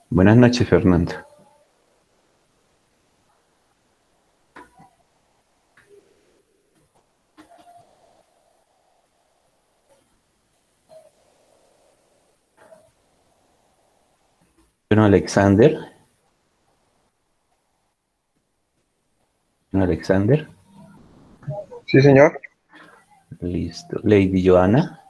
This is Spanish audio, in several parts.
Buenas noches, Fernando. Bueno, Alexander. Alexander. Sí, señor. Listo. Lady Joana.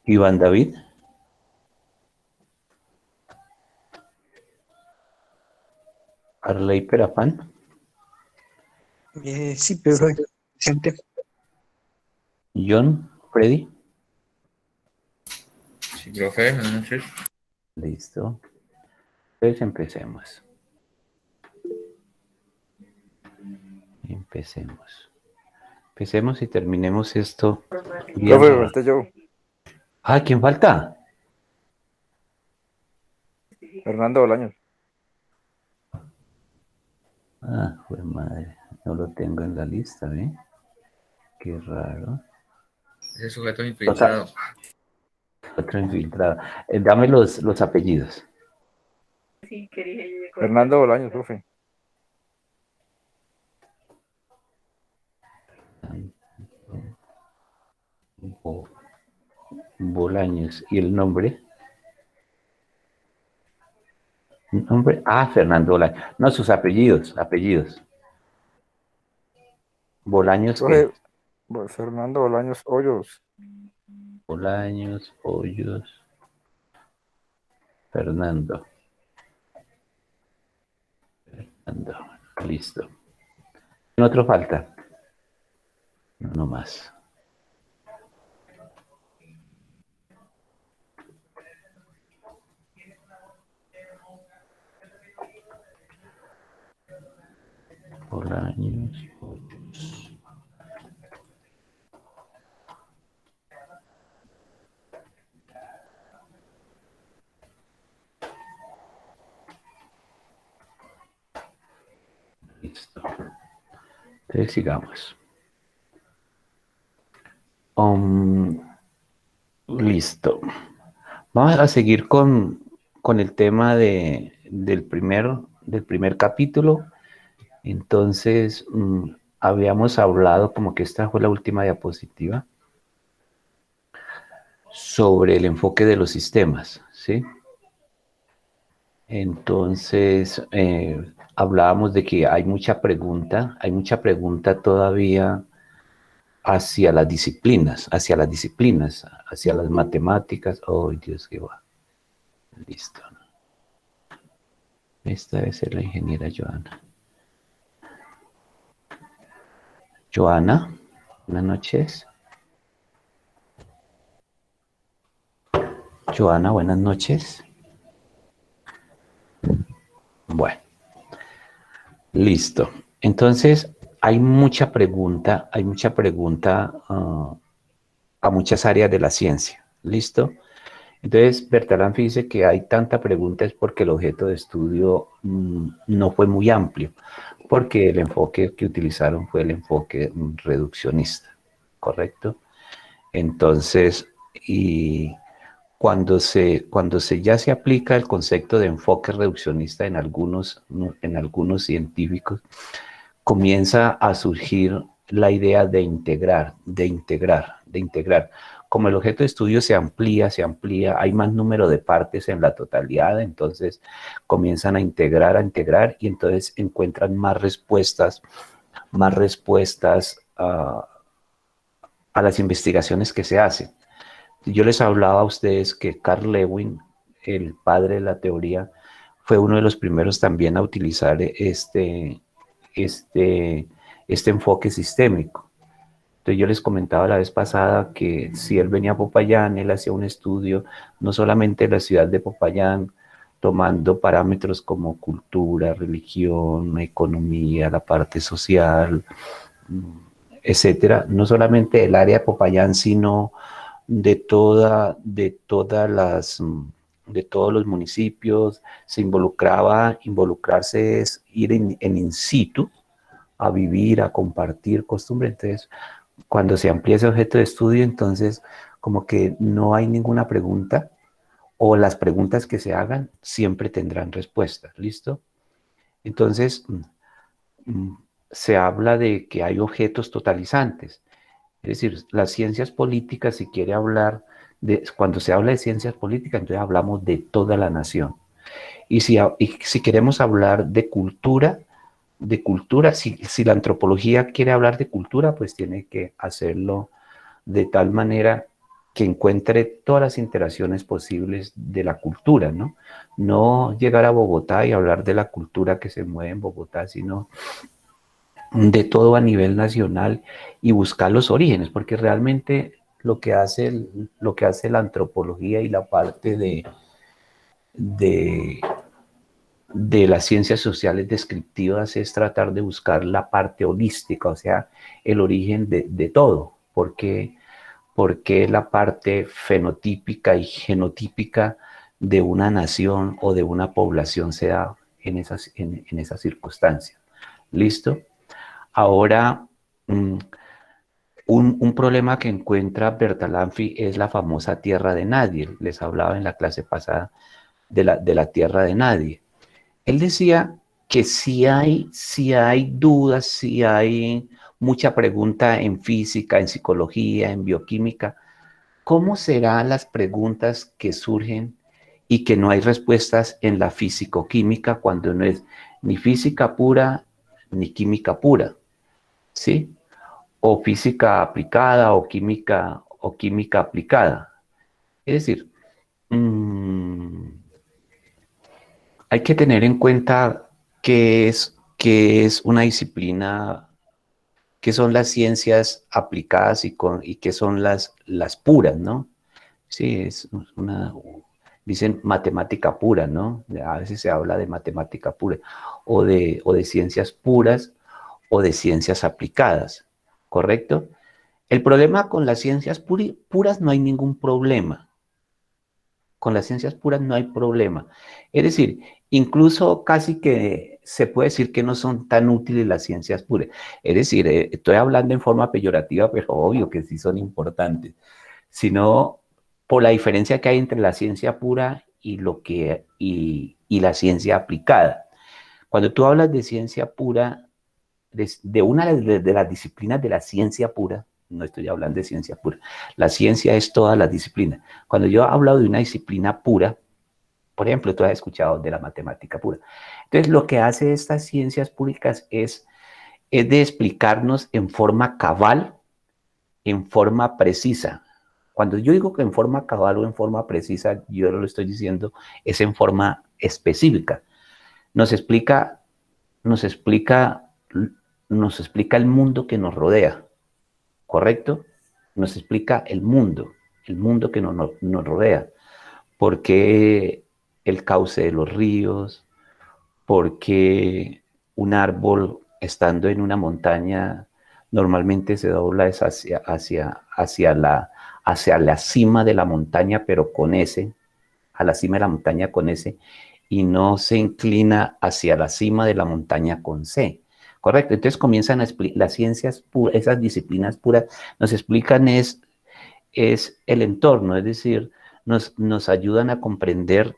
Iván David. Arley Perafán. Sí, pero presente. John. Freddy. Sí, profe, buenas noches. Listo. Entonces empecemos. Empecemos y terminemos esto bien Profe, rápido. falta yo. Ah, ¿quién falta? Fernando Bolaños. Ah, joder madre. No lo tengo en la lista, ¿eh? Qué raro. Ese sujeto es infiltrado. Otro infiltrado. Dame los apellidos. Fernando Bolaños, profe. Bolaños. ¿Y el nombre? ¿Nombre? Ah, Fernando Bolaños. No, sus apellidos. Apellidos. ¿Bolaños qué? Profe, Fernando Bolaños Hoyos. Bolaños, Hoyos. Fernando. Listo. ¿Quién otro falta? No más. Bolaños, Hoyos. Listo. Entonces sigamos. Listo. Vamos a seguir con el tema del primer capítulo. Entonces, habíamos hablado, como que esta fue la última diapositiva, sobre el enfoque de los sistemas, ¿sí? Entonces, hablábamos de que hay mucha pregunta todavía hacia las disciplinas, hacia las matemáticas. Oh, Dios, qué va. Listo. Esta debe ser la ingeniera Joana. Joana, buenas noches. Joana, buenas noches. Bueno, listo. Entonces, hay mucha pregunta a muchas áreas de la ciencia. ¿Listo? Entonces, Bertalanffy dice que hay tanta pregunta es porque el objeto de estudio no fue muy amplio, porque el enfoque que utilizaron fue el enfoque reduccionista, ¿correcto? Entonces, y cuando ya se aplica el concepto de enfoque reduccionista en algunos científicos, comienza a surgir la idea de integrar. Como el objeto de estudio se amplía, hay más número de partes en la totalidad, entonces comienzan a integrar y entonces encuentran más respuestas a las investigaciones que se hacen. Yo les hablaba a ustedes que Carl Lewin, el padre de la teoría, fue uno de los primeros también a utilizar este enfoque sistémico. Entonces yo les comentaba la vez pasada que si él venía a Popayán, él hacía un estudio no solamente de la ciudad de Popayán, tomando parámetros como cultura, religión, economía, la parte social, etcétera, no solamente del área de Popayán, sino de todos los municipios. Se involucrarse es ir en in situ, a vivir, a compartir costumbre. Entonces, cuando se amplía ese objeto de estudio, entonces como que no hay ninguna pregunta, o las preguntas que se hagan siempre tendrán respuestas, ¿listo? Entonces, se habla de que hay objetos totalizantes. Es decir, las ciencias políticas, si quiere hablar cuando se habla de ciencias políticas, entonces hablamos de toda la nación. Y si queremos hablar de cultura, si la antropología quiere hablar de cultura, pues tiene que hacerlo de tal manera que encuentre todas las interacciones posibles de la cultura, ¿no? No llegar a Bogotá y hablar de la cultura que se mueve en Bogotá, sino de todo a nivel nacional y buscar los orígenes, porque realmente lo que hace la antropología y la parte de, de las ciencias sociales descriptivas es tratar de buscar la parte holística, o sea, el origen de todo, porque la parte fenotípica y genotípica de una nación o de una población se da en esas circunstancias. ¿Listo? Ahora, un problema que encuentra Bertalanffy es la famosa tierra de nadie. Les hablaba en la clase pasada de la tierra de nadie. Él decía que si hay dudas, si hay mucha pregunta en física, en psicología, en bioquímica, ¿cómo serán las preguntas que surgen y que no hay respuestas en la físico-química cuando no es ni física pura ni química pura? ¿Sí? O física aplicada o química aplicada. Es decir, hay que tener en cuenta qué es una disciplina, qué son las ciencias aplicadas y qué son las puras, ¿no? Sí, dicen matemática pura, ¿no? A veces se habla de matemática pura, o de ciencias puras, o de ciencias aplicadas, ¿correcto? El problema con las ciencias puras no hay ningún problema. Con las ciencias puras no hay problema. Es decir, incluso casi que se puede decir que no son tan útiles las ciencias puras. Es decir, estoy hablando en forma peyorativa, pero obvio que sí son importantes, sino por la diferencia que hay entre la ciencia pura y la ciencia aplicada. Cuando tú hablas de ciencia pura, de una de las disciplinas de la ciencia pura, no estoy hablando de ciencia pura, la ciencia es todas las disciplinas. Cuando yo he hablado de una disciplina pura, por ejemplo, tú has escuchado de la matemática pura. Entonces, lo que hace estas ciencias públicas es de explicarnos en forma cabal, en forma precisa. Cuando yo digo que en forma cabal o en forma precisa, yo lo estoy diciendo, es en forma específica. Nos explica el mundo que nos rodea, ¿correcto? Nos explica el mundo que nos rodea. ¿Por qué el cauce de los ríos? ¿Por qué un árbol estando en una montaña normalmente se dobla hacia la cima de la montaña, pero con S, a la cima de la montaña con S, y no se inclina hacia la cima de la montaña con C? Correcto. Entonces comienzan las ciencias puras, esas disciplinas puras, nos explican es el entorno, es decir, nos ayudan a comprender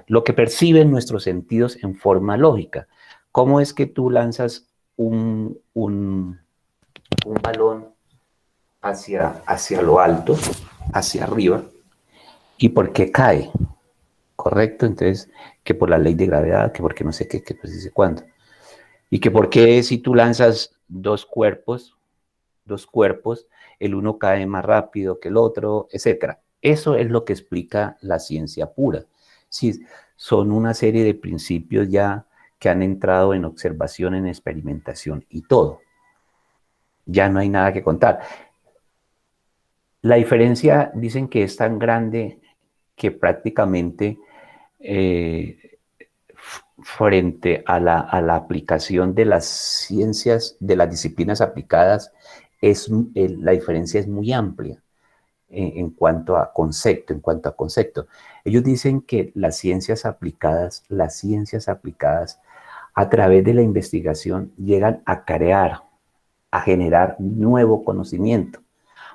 lo que perciben nuestros sentidos en forma lógica. ¿Cómo es que tú lanzas un balón hacia lo alto, hacia arriba, y por qué cae? ¿Correcto? Entonces, que por la ley de gravedad, que porque no sé qué, que pues dice cuándo. Y que por qué si tú lanzas dos cuerpos, el uno cae más rápido que el otro, etcétera. Eso es lo que explica la ciencia pura. Sí, son una serie de principios ya que han entrado en observación, en experimentación y todo. Ya no hay nada que contar. La diferencia dicen que es tan grande que prácticamente frente a la aplicación de las ciencias, de las disciplinas aplicadas, la diferencia es muy amplia en cuanto a concepto. Ellos dicen que las ciencias aplicadas, a través de la investigación llegan a crear, a generar nuevo conocimiento.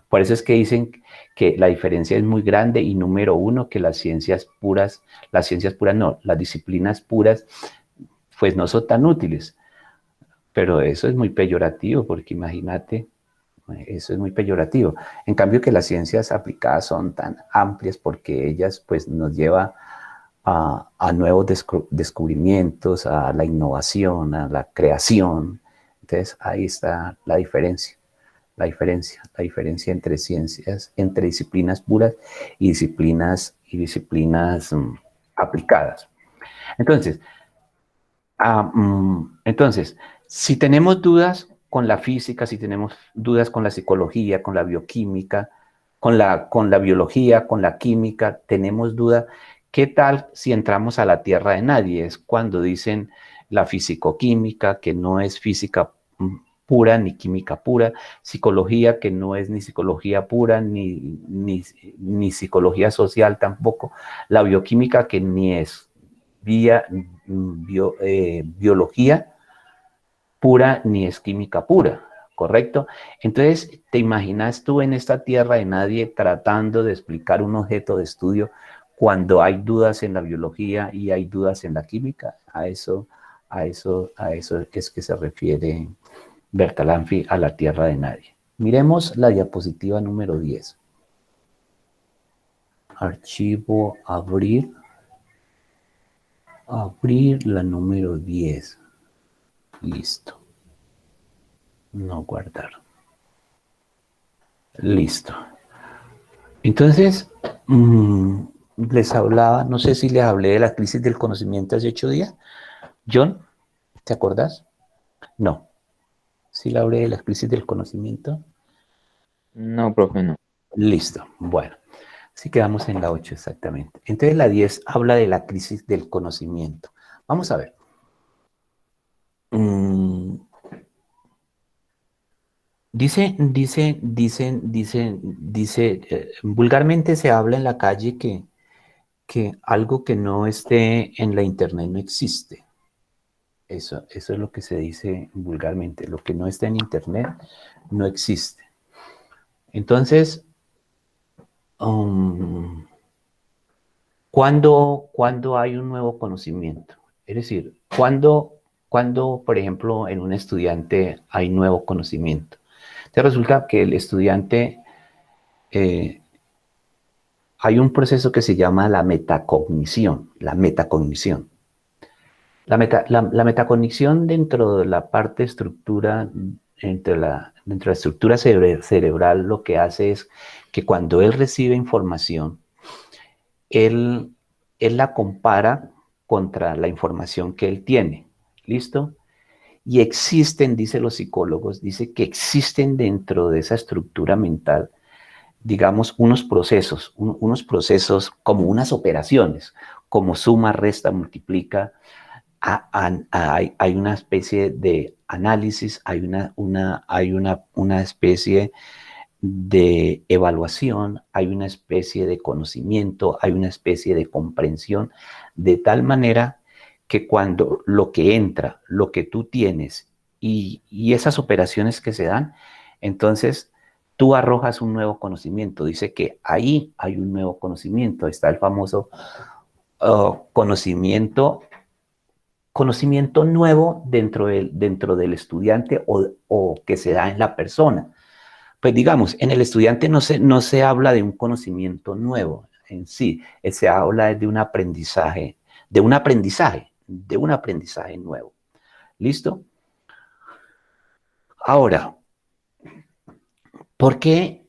Por eso es que dicen que la diferencia es muy grande y número uno, que las ciencias puras no, las disciplinas puras, pues no son tan útiles. Pero eso es muy peyorativo, porque imagínate, eso es muy peyorativo. En cambio que las ciencias aplicadas son tan amplias porque ellas pues nos lleva a nuevos descubrimientos, a la innovación, a la creación. Entonces ahí está la diferencia. La diferencia entre ciencias, entre disciplinas puras y disciplinas aplicadas. Entonces, si tenemos dudas con la física, si tenemos dudas con la psicología, con la bioquímica, con la biología, con la química, tenemos duda, ¿qué tal si entramos a la tierra de nadie? Es cuando dicen la fisicoquímica, que no es física pura ni química pura, psicología que no es ni psicología pura ni psicología social tampoco, la bioquímica que ni es biología pura ni es química pura, ¿correcto? Entonces, ¿te imaginas tú en esta tierra de nadie tratando de explicar un objeto de estudio cuando hay dudas en la biología y hay dudas en la química? A eso es que se refiere Bertalanffy a la tierra de nadie. Miremos la diapositiva número 10. Archivo, abrir la número 10. Listo. No guardar. Listo. Entonces, les hablaba, no sé si les hablé de la crisis del conocimiento hace 8 días. John, ¿te acordás? No. ¿Sí le hablé de la crisis del conocimiento? No, profe, no. Listo. Bueno, sí quedamos en la 8 exactamente. Entonces la 10 habla de la crisis del conocimiento. Vamos a ver. Dice, vulgarmente se habla en la calle que algo que no esté en la internet no existe. Eso es lo que se dice vulgarmente. Lo que no está en internet no existe. Entonces, ¿cuándo hay un nuevo conocimiento? Es decir, ¿cuándo, por ejemplo, en un estudiante hay nuevo conocimiento? Entonces resulta que el estudiante, hay un proceso que se llama la metacognición. La metacognición dentro de la parte estructura, dentro de la estructura cerebral, lo que hace es que cuando él recibe información, él la compara contra la información que él tiene. ¿Listo? Y existen, dicen los psicólogos, dice que existen dentro de esa estructura mental, digamos, unos procesos como unas operaciones, como suma, resta, multiplica. Hay una especie de análisis, hay una especie de evaluación, hay una especie de conocimiento, hay una especie de comprensión, de tal manera que cuando lo que entra, lo que tú tienes y esas operaciones que se dan, entonces tú arrojas un nuevo conocimiento. Dice que ahí hay un nuevo conocimiento. Está el famoso conocimiento nuevo dentro del estudiante o que se da en la persona. Pues digamos, en el estudiante no se habla de un conocimiento nuevo en sí, se habla de un aprendizaje nuevo. ¿Listo? Ahora, ¿por qué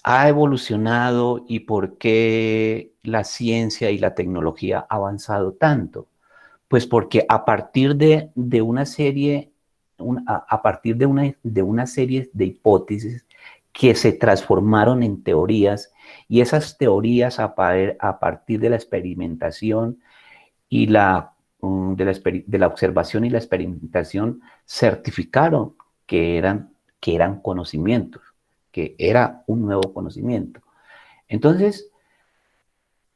ha evolucionado y por qué la ciencia y la tecnología ha avanzado tanto? Pues porque a partir de una serie de hipótesis que se transformaron en teorías Y esas teorías a partir de la experimentación y de la observación y la experimentación certificaron que eran conocimientos, que era un nuevo conocimiento. Entonces,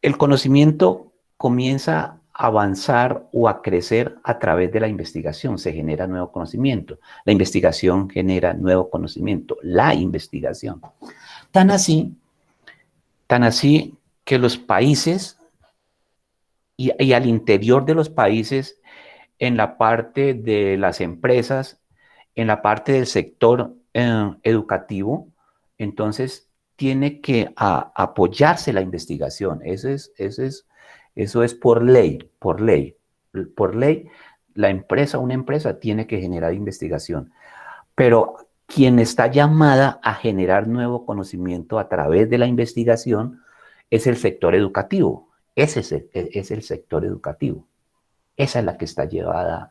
el conocimiento comienza a avanzar o a crecer a través de la investigación. Se genera nuevo conocimiento. La investigación genera nuevo conocimiento. La investigación. Tan así que los países y al interior de los países, en la parte de las empresas, en la parte del sector educativo, entonces tiene que apoyarse la investigación. Eso es por ley, por ley. Por ley, una empresa tiene que generar investigación. Pero quien está llamada a generar nuevo conocimiento a través de la investigación es el sector educativo. Ese es el sector educativo. Esa es la que está llevada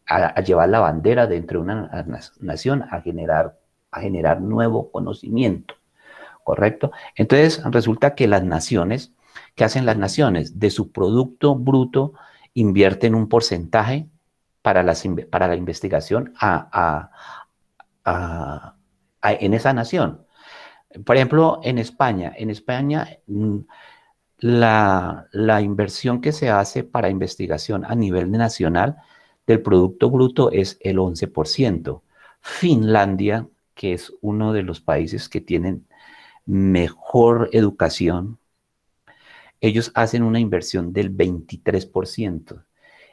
a llevar la bandera dentro de una nación a generar nuevo conocimiento, ¿correcto? Entonces resulta que las naciones, ¿qué hacen las naciones? De su producto bruto invierten un porcentaje para la investigación en esa nación. Por ejemplo, en España la inversión que se hace para investigación a nivel nacional del Producto Bruto es el 11%. Finlandia, que es uno de los países que tienen mejor educación, ellos hacen una inversión del 23%.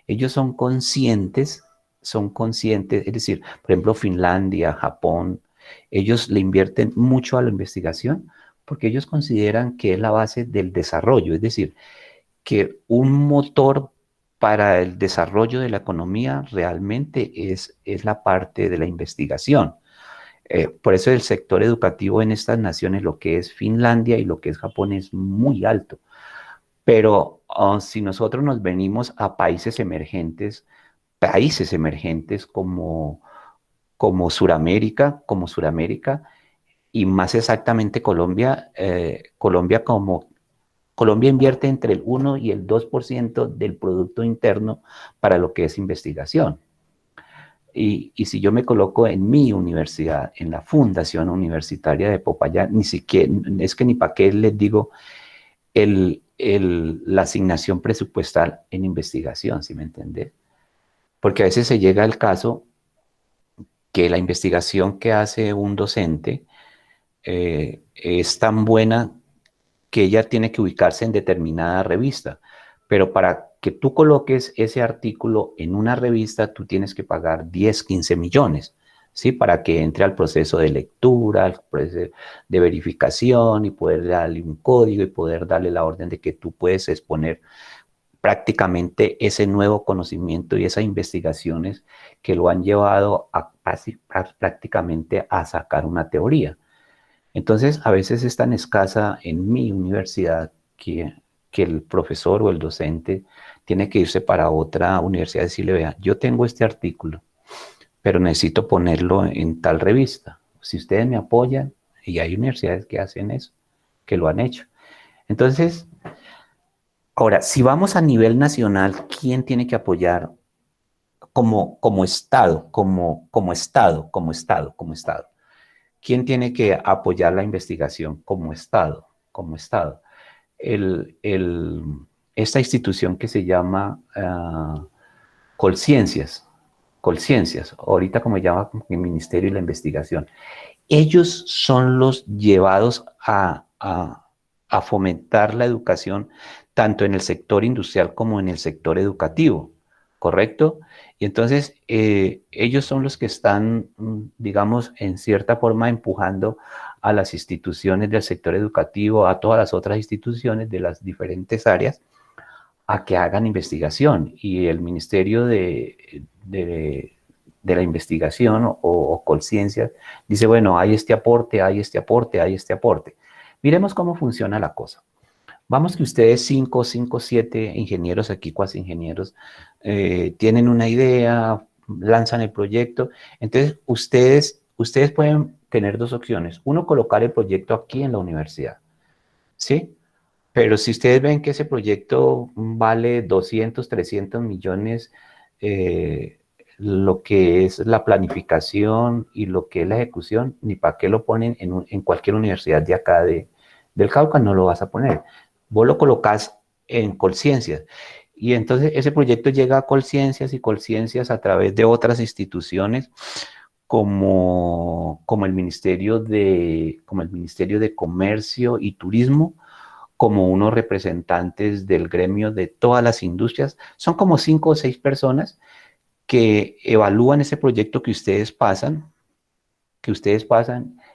Ellos son conscientes, es decir, por ejemplo, Finlandia, Japón, ellos le invierten mucho a la investigación porque ellos consideran que es la base del desarrollo, es decir, que un motor para el desarrollo de la economía realmente es la parte de la investigación. Por eso el sector educativo en estas naciones, lo que es Finlandia y lo que es Japón, es muy alto. Pero si nosotros nos venimos a países emergentes como Suramérica, y más exactamente Colombia, Colombia invierte entre el 1 y el 2% del Producto Interno para lo que es investigación. Y si yo me coloco en mi universidad, en la Fundación Universitaria de Popayán, ni siquiera, es que ni para qué les digo la asignación presupuestal en investigación, ¿sí me entiendes? Porque a veces se llega al caso que la investigación que hace un docente es tan buena que ella tiene que ubicarse en determinada revista, pero para que tú coloques ese artículo en una revista, tú tienes que pagar 10, 15 millones, ¿sí? Para que entre al proceso de lectura, al proceso de verificación y poder darle un código y poder darle la orden de que tú puedes exponer prácticamente ese nuevo conocimiento y esas investigaciones que lo han llevado prácticamente a sacar una teoría. Entonces, a veces es tan escasa en mi universidad que el profesor o el docente tiene que irse para otra universidad y decirle, vea, yo tengo este artículo, pero necesito ponerlo en tal revista. Si ustedes me apoyan, y hay universidades que hacen eso, que lo han hecho. Entonces, ahora, si vamos a nivel nacional, ¿quién tiene que apoyar como Estado? ¿Quién tiene que apoyar la investigación como Estado? Como Estado. Esta institución que se llama Colciencias, ahorita como se llama el Ministerio de la Investigación. Ellos son los llevados a fomentar la educación tanto en el sector industrial como en el sector educativo, ¿correcto? Y entonces ellos son los que están, digamos, en cierta forma empujando a las instituciones del sector educativo, a todas las otras instituciones de las diferentes áreas, a que hagan investigación. Y el Ministerio de la Investigación o Colciencias dice, bueno, hay este aporte, hay este aporte, hay este aporte. Miremos cómo funciona la cosa. Vamos que ustedes 5, 7 ingenieros aquí, cuasi ingenieros, tienen una idea, lanzan el proyecto. Entonces, ustedes pueden tener dos opciones. Uno, colocar el proyecto aquí en la universidad. ¿sí? Pero si ustedes ven que ese proyecto vale 200, 300 millones, lo que es la planificación y lo que es la ejecución, ni para qué lo ponen en cualquier universidad de acá del Cauca, no lo vas a poner. Vos lo colocás en Colciencias. Y entonces ese proyecto llega a Colciencias y Colciencias a través de otras instituciones como el Ministerio de Comercio y Turismo, como unos representantes del gremio de todas las industrias. Son como 5 o 6 personas que evalúan ese proyecto que ustedes pasan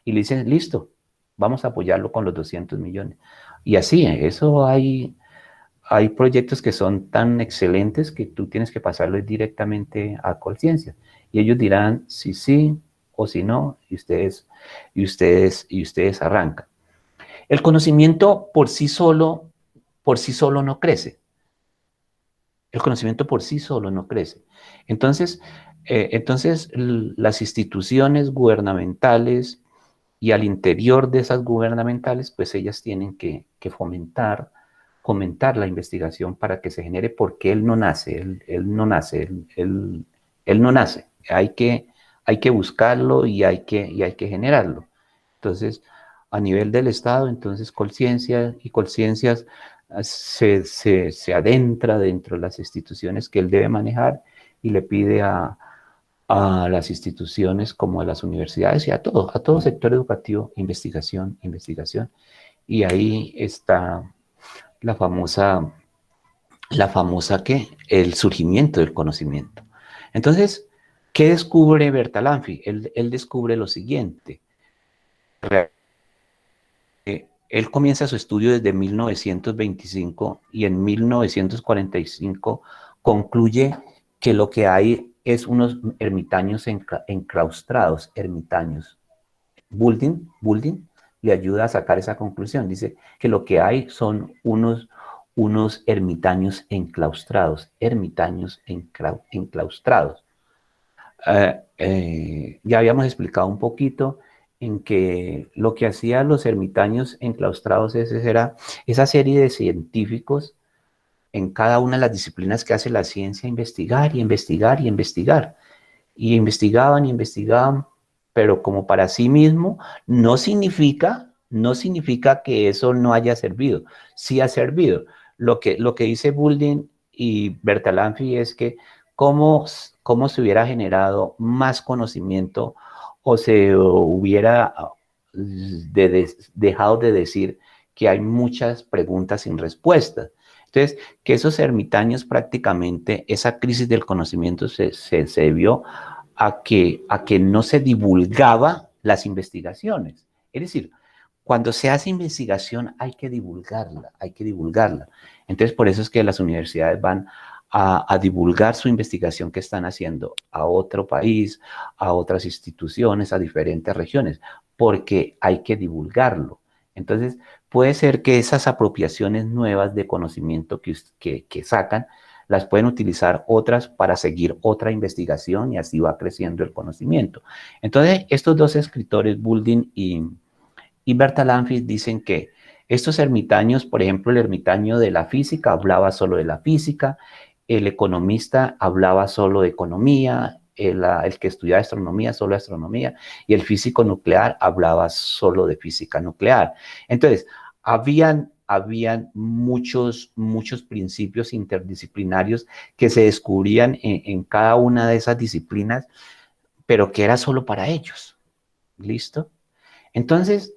y le dicen, listo, vamos a apoyarlo con los 200 millones. Y así, eso hay proyectos que son tan excelentes que tú tienes que pasarlos directamente a Colciencia. Y ellos dirán si sí o si no, y ustedes arrancan. El conocimiento por sí solo no crece. El conocimiento por sí solo no crece. Entonces, las instituciones gubernamentales y al interior de esas gubernamentales, pues ellas tienen que fomentar la investigación para que se genere, porque él no nace, él no nace, él no nace. Hay que buscarlo y hay que generarlo. Entonces, a nivel del Estado, entonces Colciencia y Colciencias se adentra dentro de las instituciones que él debe manejar y le pide a las instituciones como a las universidades y a todo sector educativo, investigación, investigación. Y ahí está la famosa ¿qué? El surgimiento del conocimiento. Entonces, ¿qué descubre Bertalanffy? Él descubre lo siguiente. Él comienza su estudio desde 1925 y en 1945 concluye que lo que hay es unos ermitaños enclaustrados, ermitaños. Bulding le ayuda a sacar esa conclusión. Dice que lo que hay son unos ermitaños enclaustrados. Ya habíamos explicado un poquito en que lo que hacían los ermitaños enclaustrados era esa serie de científicos en cada una de las disciplinas que hace la ciencia, investigar y investigar y investigar. Y investigaban y investigaban, pero como para sí mismo, no significa que eso no haya servido. Sí ha servido. Lo que dice Bulding y Bertalanffy es que cómo se hubiera generado más conocimiento o se hubiera dejado de decir que hay muchas preguntas sin respuestas. Entonces, que esos ermitaños prácticamente, esa crisis del conocimiento se debió a que no se divulgaba las investigaciones. Es decir, cuando se hace investigación hay que divulgarla, hay que divulgarla. Entonces, por eso es que las universidades van a divulgar su investigación que están haciendo a otro país, a otras instituciones, a diferentes regiones, porque hay que divulgarlo. Entonces, puede ser que esas apropiaciones nuevas de conocimiento que sacan, las pueden utilizar otras para seguir otra investigación y así va creciendo el conocimiento. Entonces, estos dos escritores, Bulding y Bertalanffy, dicen que estos ermitaños, por ejemplo, el ermitaño de la física hablaba solo de la física, el economista hablaba solo de economía, el que estudiaba astronomía, solo astronomía, y el físico nuclear hablaba solo de física nuclear. Entonces, habían muchos principios interdisciplinarios que se descubrían en cada una de esas disciplinas, pero que era solo para ellos. ¿Listo? Entonces,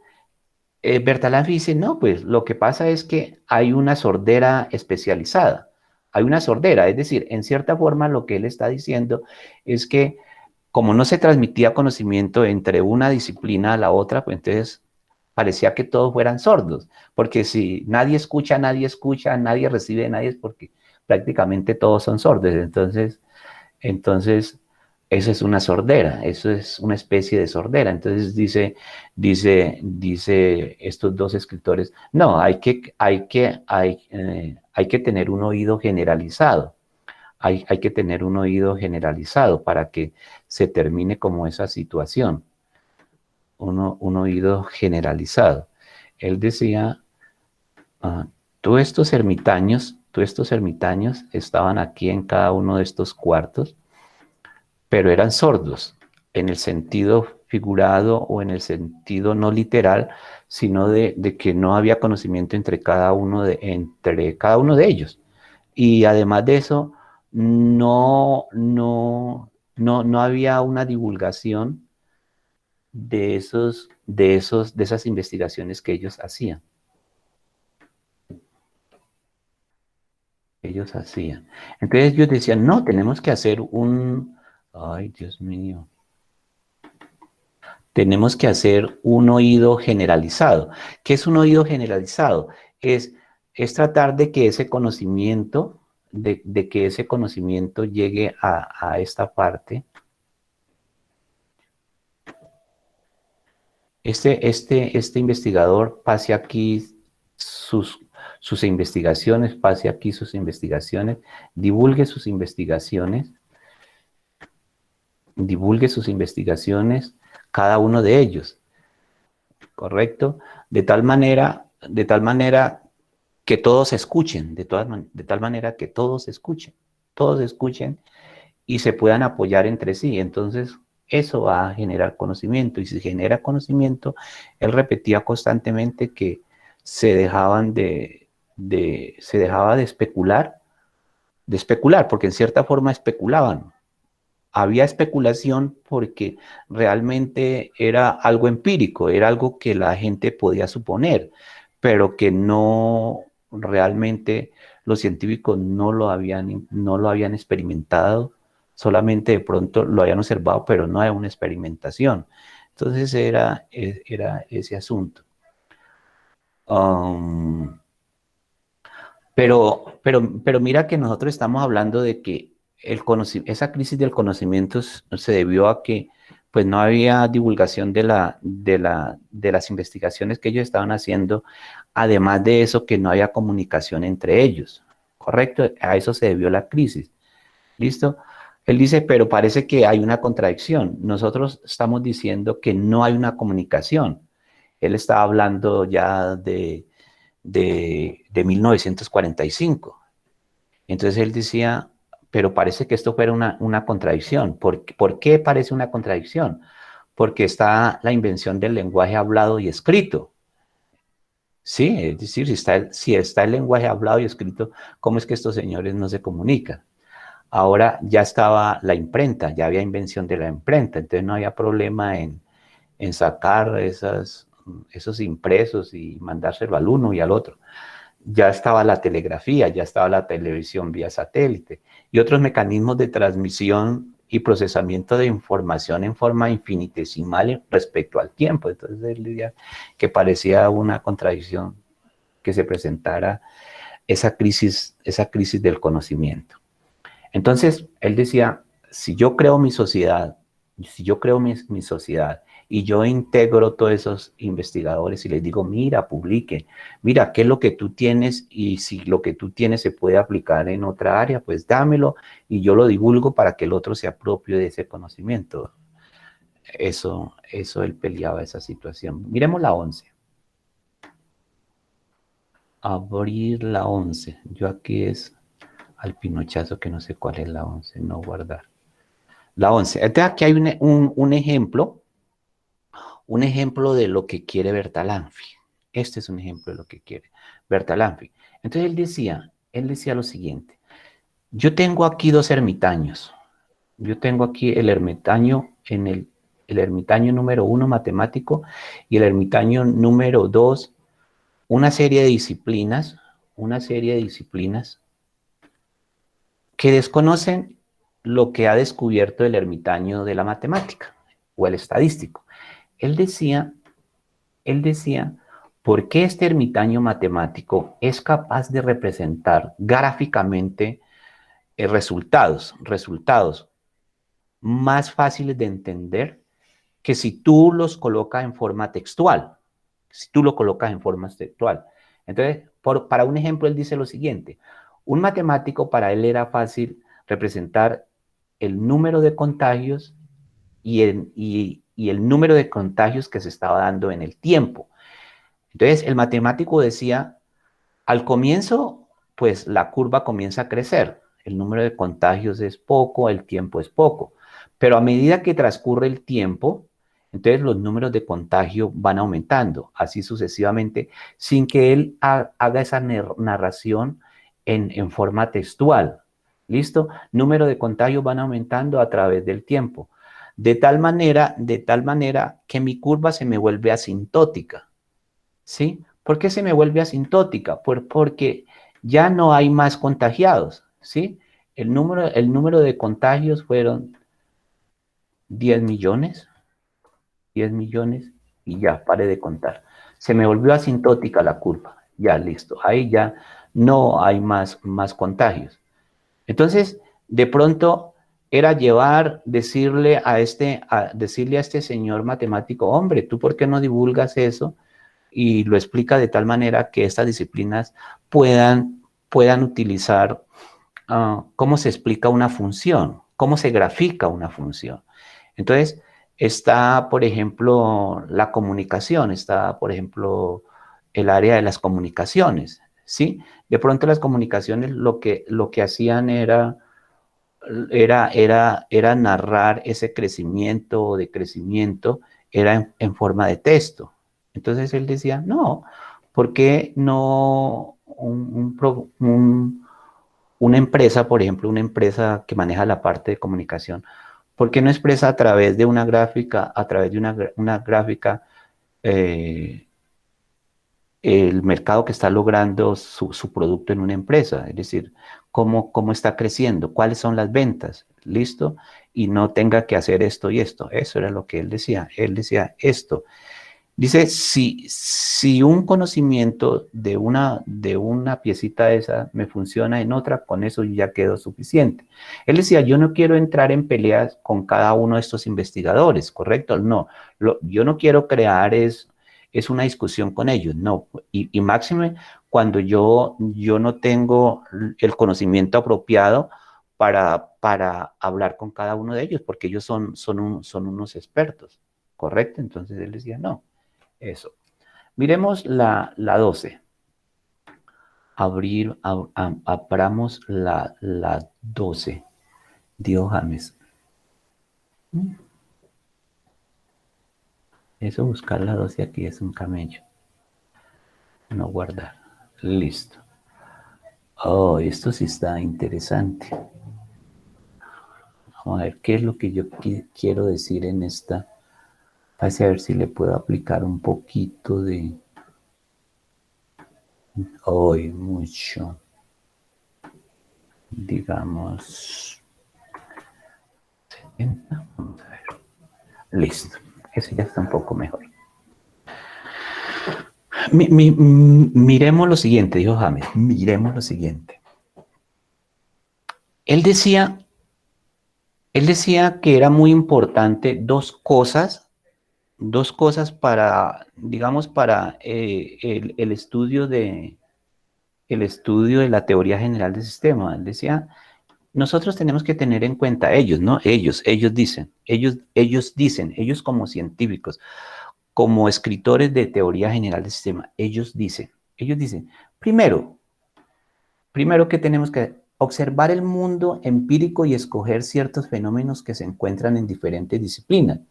Bertalanffy dice, no, pues lo que pasa es que hay una sordera especializada. Hay una sordera, es decir, en cierta forma lo que él está diciendo es que como no se transmitía conocimiento entre una disciplina a la otra, pues entonces parecía que todos fueran sordos, porque si nadie escucha, nadie recibe, nadie es porque prácticamente todos son sordos. Entonces eso es una sordera, eso es una especie de sordera. Entonces dice estos dos escritores, no, hay que tener un oído generalizado. Hay que tener un oído generalizado para que se termine como esa situación. Un oído generalizado. Él decía Ah, todos estos ermitaños estaban aquí en cada uno de estos cuartos, pero eran sordos en el sentido figurado o en el sentido no literal, sino de que no había conocimiento entre cada uno de ellos. Y además de eso, no había una divulgación de esas investigaciones que ellos hacían. Entonces ellos decían, no, tenemos que hacer ay, Dios mío, tenemos que hacer un oído generalizado. ¿Qué es un oído generalizado? Es tratar de que ese conocimiento, de que ese conocimiento llegue a esta parte. Este investigador pase aquí sus investigaciones, pase aquí sus investigaciones, divulgue sus investigaciones, cada uno de ellos, ¿correcto? De tal manera que todos escuchen, de tal manera que todos escuchen y se puedan apoyar entre sí. Entonces, eso va a generar conocimiento, y si genera conocimiento, él repetía constantemente que se dejaba de especular, porque en cierta forma especulaban. Había especulación porque realmente era algo empírico, era algo que la gente podía suponer, pero que no realmente los científicos no lo habían experimentado, solamente de pronto lo habían observado, pero no era una experimentación. Entonces era ese asunto. Um, pero mira que nosotros estamos hablando de que esa crisis del conocimiento se debió a que pues no había divulgación de las investigaciones que ellos estaban haciendo, además de eso que no había comunicación entre ellos, ¿correcto? A eso se debió la crisis, ¿listo? Él dice, pero parece que hay una contradicción. Nosotros estamos diciendo que no hay una comunicación. Él estaba hablando ya de 1945. Entonces él decía, pero parece que esto fuera una contradicción. ¿Por qué parece una contradicción? Porque está la invención del lenguaje hablado y escrito. Sí, es decir, si está el lenguaje hablado y escrito, ¿cómo es que estos señores no se comunican? Ahora ya estaba la imprenta, ya había invención de la imprenta, entonces no había problema en sacar esos impresos y mandárselo al uno y al otro. Ya estaba la telegrafía, ya estaba la televisión vía satélite y otros mecanismos de transmisión y procesamiento de información en forma infinitesimal respecto al tiempo. Entonces él diría que parecía una contradicción que se presentara esa crisis del conocimiento. Entonces él decía, si yo creo mi sociedad, mi sociedad y yo integro todos esos investigadores y les digo, mira, publique, mira, qué es lo que tú tienes y si lo que tú tienes se puede aplicar en otra área, pues dámelo y yo lo divulgo para que el otro se apropie de ese conocimiento. Eso él peleaba esa situación. Miremos la 11. Abrir la 11. Yo aquí es al pinochazo que no sé cuál es la 11, no guardar. La 11. Entonces aquí hay un ejemplo de lo que quiere Bertalanffy. Este es un ejemplo de lo que quiere Bertalanffy. Entonces él decía lo siguiente. Yo tengo aquí dos ermitaños. Yo tengo aquí el ermitaño el ermitaño número 1 matemático y el ermitaño número 2, una serie de disciplinas que desconocen lo que ha descubierto el ermitaño de la matemática o el estadístico. Él decía, ¿por qué este ermitaño matemático es capaz de representar gráficamente resultados más fáciles de entender que si tú los colocas en forma textual? Entonces, para un ejemplo, él dice lo siguiente. Un matemático, para él era fácil representar el número de contagios y el número de contagios que se estaba dando en el tiempo. Entonces, el matemático decía, Al comienzo, pues la curva comienza a crecer. El número de contagios es poco, el tiempo es poco. Pero a medida que transcurre el tiempo, entonces los números de contagio van aumentando, así sucesivamente, sin que él haga esa narración en forma textual. ¿Listo? Número de contagios van aumentando a través del tiempo. De tal manera que mi curva se me vuelve asintótica. ¿Sí? ¿Por qué se me vuelve asintótica? Porque ya no hay más contagiados, ¿sí? El número de contagios fueron 10 millones, 10 millones, y ya, paré de contar. Se me volvió asintótica la curva, ya, listo. Ahí ya no hay más contagios. Entonces, de pronto, era decirle a este señor matemático, hombre, ¿tú por qué no divulgas eso? Y lo explica de tal manera que estas disciplinas puedan utilizar cómo se explica una función, cómo se grafica una función. Entonces, está, por ejemplo, la comunicación, está, por ejemplo, el área de las comunicaciones, ¿sí? De pronto las comunicaciones lo que hacían era narrar ese crecimiento o decrecimiento, era en forma de texto. Entonces él decía, no, ¿por qué no una empresa, por ejemplo, una empresa que maneja la parte de comunicación, ¿por qué no expresa a través de una gráfica, una gráfica, eh, el mercado que está logrando su producto en una empresa? Es decir, cómo está creciendo, cuáles son las ventas, ¿listo? Y no tenga que hacer esto y esto. Eso era lo que él decía. Él decía esto. Dice, si un conocimiento de una piecita esa me funciona en otra, con eso ya quedó suficiente. Él decía, yo no quiero entrar en peleas con cada uno de estos investigadores, ¿correcto? No, yo no quiero crear es una discusión con ellos, no. Y máxime cuando yo no tengo el conocimiento apropiado para hablar con cada uno de ellos, porque ellos son unos expertos, ¿correcto? Entonces él decía, no. Eso. Miremos la 12. Abramos la 12. Dios James. Eso, buscar la 12 aquí es un camello. No guardar. Listo. Oh, esto sí está interesante. Vamos a ver qué es lo que yo quiero decir en esta. A ver si le puedo aplicar un poquito de... Hoy mucho. Digamos... 70. Vamos a ver. Listo. Ese ya está un poco mejor. Miremos lo siguiente, dijo James. Miremos lo siguiente. Él decía que era muy importante dos cosas para, digamos, para el estudio de la teoría general del sistema. Él decía, nosotros tenemos que tener en cuenta ellos, ¿no? Ellos dicen, ellos como científicos, como escritores de teoría general del sistema, ellos dicen, primero que tenemos que observar el mundo empírico y escoger ciertos fenómenos que se encuentran en diferentes disciplinas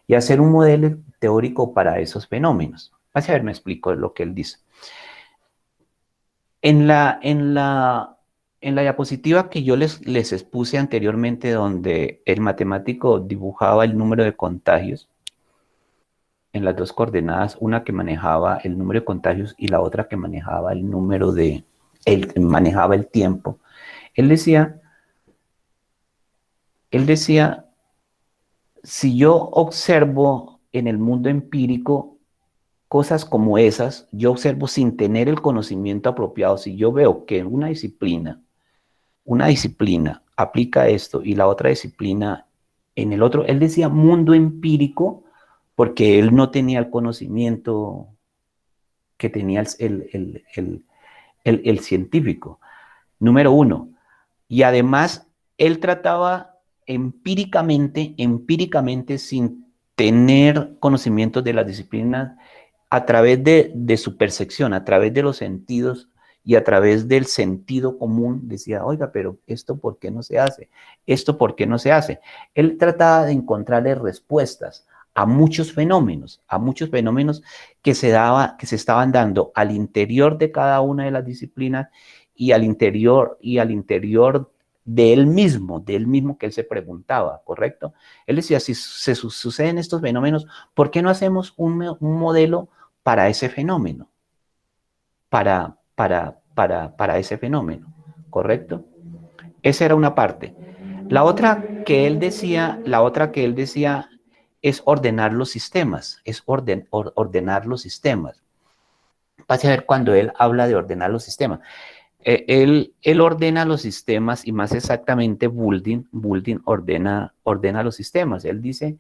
y hacer un modelo teórico para esos fenómenos. A ver, me explico lo que él dice. En la diapositiva que yo les expuse anteriormente, donde el matemático dibujaba el número de contagios, en las dos coordenadas, una que manejaba el número de contagios y la otra que manejaba manejaba el tiempo. Él decía, si yo observo en el mundo empírico cosas como esas, yo observo sin tener el conocimiento apropiado, si yo veo que una disciplina aplica esto y la otra disciplina en el otro, él decía mundo empírico porque él no tenía el conocimiento que tenía el científico, número uno. Y además, él trataba empíricamente, sin tener conocimientos de las disciplinas, a través de su percepción, a través de los sentidos y a través del sentido común decía, oiga, pero ¿esto por qué no se hace? ¿Esto por qué no se hace? Él trataba de encontrarle respuestas a muchos fenómenos que se estaban dando al interior de cada una de las disciplinas y al interior de él mismo que él se preguntaba, ¿correcto? Él decía, si suceden estos fenómenos, ¿por qué no hacemos un modelo para ese fenómeno? Para ese fenómeno, ¿correcto? Esa era una parte. La otra que él decía es ordenar los sistemas, ordenar los sistemas. Vas a ver cuando él habla de ordenar los sistemas. Él ordena los sistemas y más exactamente Boulding ordena los sistemas. Él dice,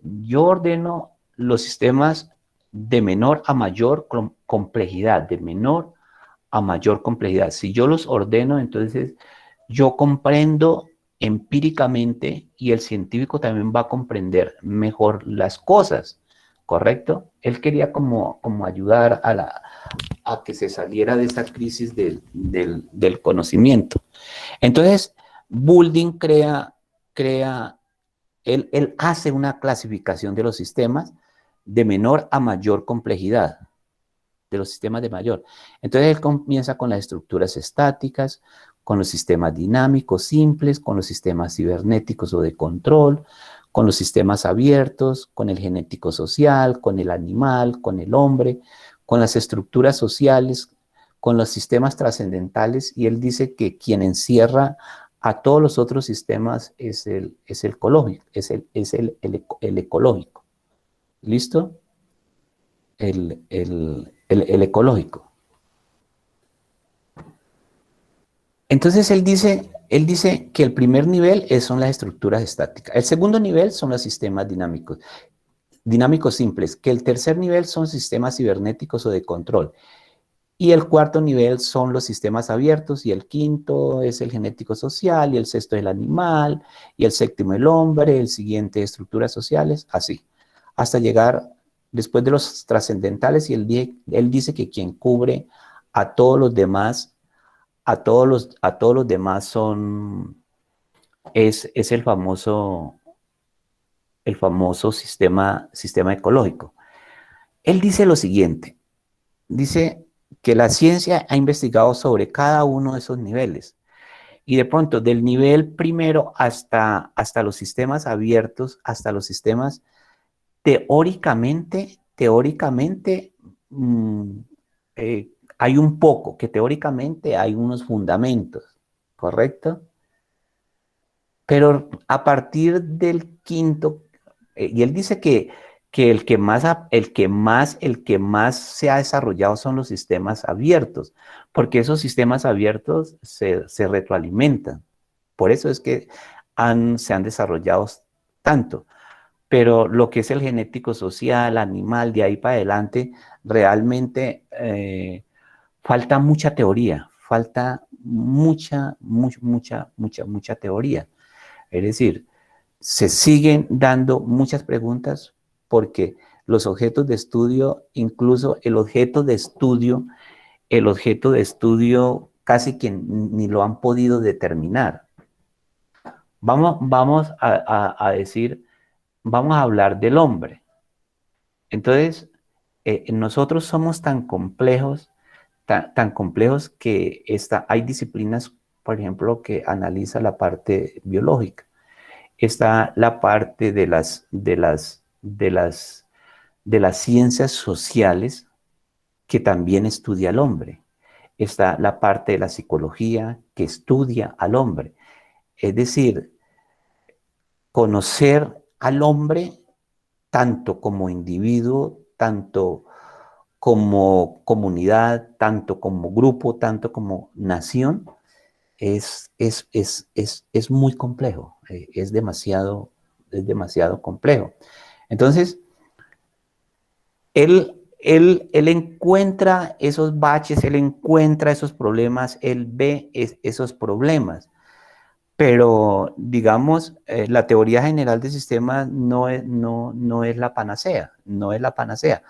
yo ordeno los sistemas de menor a mayor complejidad, de menor a mayor complejidad. Si yo los ordeno, entonces yo comprendo empíricamente y el científico también va a comprender mejor las cosas, ¿correcto? Él quería como ayudar a que se saliera de esa crisis del conocimiento. Entonces, Boulding él hace una clasificación de los sistemas de menor a mayor complejidad, de los sistemas de mayor. Entonces, él comienza con las estructuras estáticas, con los sistemas dinámicos simples, con los sistemas cibernéticos o de control, con los sistemas abiertos, con el genético social, con el animal, con el hombre, con las estructuras sociales, con los sistemas trascendentales, y él dice que quien encierra a todos los otros sistemas es el ecológico, el ecológico. ¿Listo? El ecológico. Entonces él dice que el primer nivel son las estructuras estáticas. El segundo nivel son los sistemas dinámicos simples, que el tercer nivel son sistemas cibernéticos o de control. Y el cuarto nivel son los sistemas abiertos, y el quinto es el genético social, y el sexto el animal, y el séptimo el hombre, el siguiente estructuras sociales, así. Hasta llegar después de los trascendentales, y él dice que quien cubre a todos los demás, a todos los demás es el famoso sistema ecológico. Él dice lo siguiente, dice que la ciencia ha investigado sobre cada uno de esos niveles, y de pronto del nivel primero hasta los sistemas abiertos, hasta los sistemas teóricamente, hay un poco, que teóricamente hay unos fundamentos, ¿correcto? Pero a partir del quinto, y él dice que el que más se ha desarrollado son los sistemas abiertos, porque esos sistemas abiertos se retroalimentan. Por eso es que se han desarrollado tanto. Pero lo que es el genético social, animal, de ahí para adelante, realmente falta mucha teoría, falta mucha teoría. Es decir, se siguen dando muchas preguntas porque los objetos de estudio, incluso el objeto de estudio casi que ni lo han podido determinar. Vamos a decir, vamos a hablar del hombre. Entonces, nosotros somos tan complejos que hay disciplinas, por ejemplo, que analiza la parte biológica. Está la parte de las ciencias sociales, que también estudia al hombre. Está la parte de la psicología, que estudia al hombre. Es decir, conocer al hombre tanto como individuo, tanto como comunidad, tanto como grupo, tanto como nación, es muy complejo, es demasiado complejo. Entonces, él encuentra esos baches, él encuentra esos problemas, él ve esos problemas, pero digamos, la teoría general de sistemas no es la panacea, no es la panacea.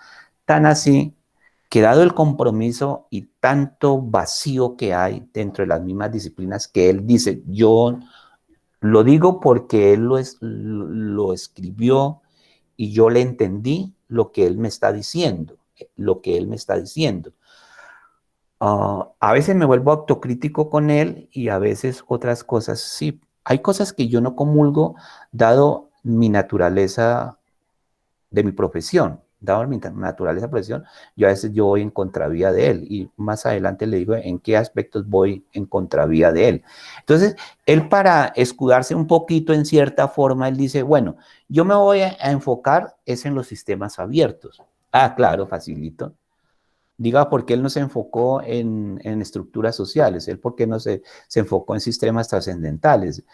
Tan así que dado el compromiso y tanto vacío que hay dentro de las mismas disciplinas, que él dice, yo lo digo porque él lo escribió y yo le entendí lo que él me está diciendo, lo que él me está diciendo. A veces me vuelvo autocrítico con él y a veces otras cosas sí. Hay cosas que yo no comulgo dado mi naturaleza de mi profesión, dado mi naturaleza de profesión, yo a veces yo voy en contravía de él y más adelante le digo en qué aspectos voy en contravía de él. Entonces, él para escudarse un poquito en cierta forma, él dice, bueno, yo me voy a enfocar es en los sistemas abiertos. Ah, claro, facilito. Diga por qué él no se enfocó en estructuras sociales, él por qué no se enfocó en sistemas trascendentales,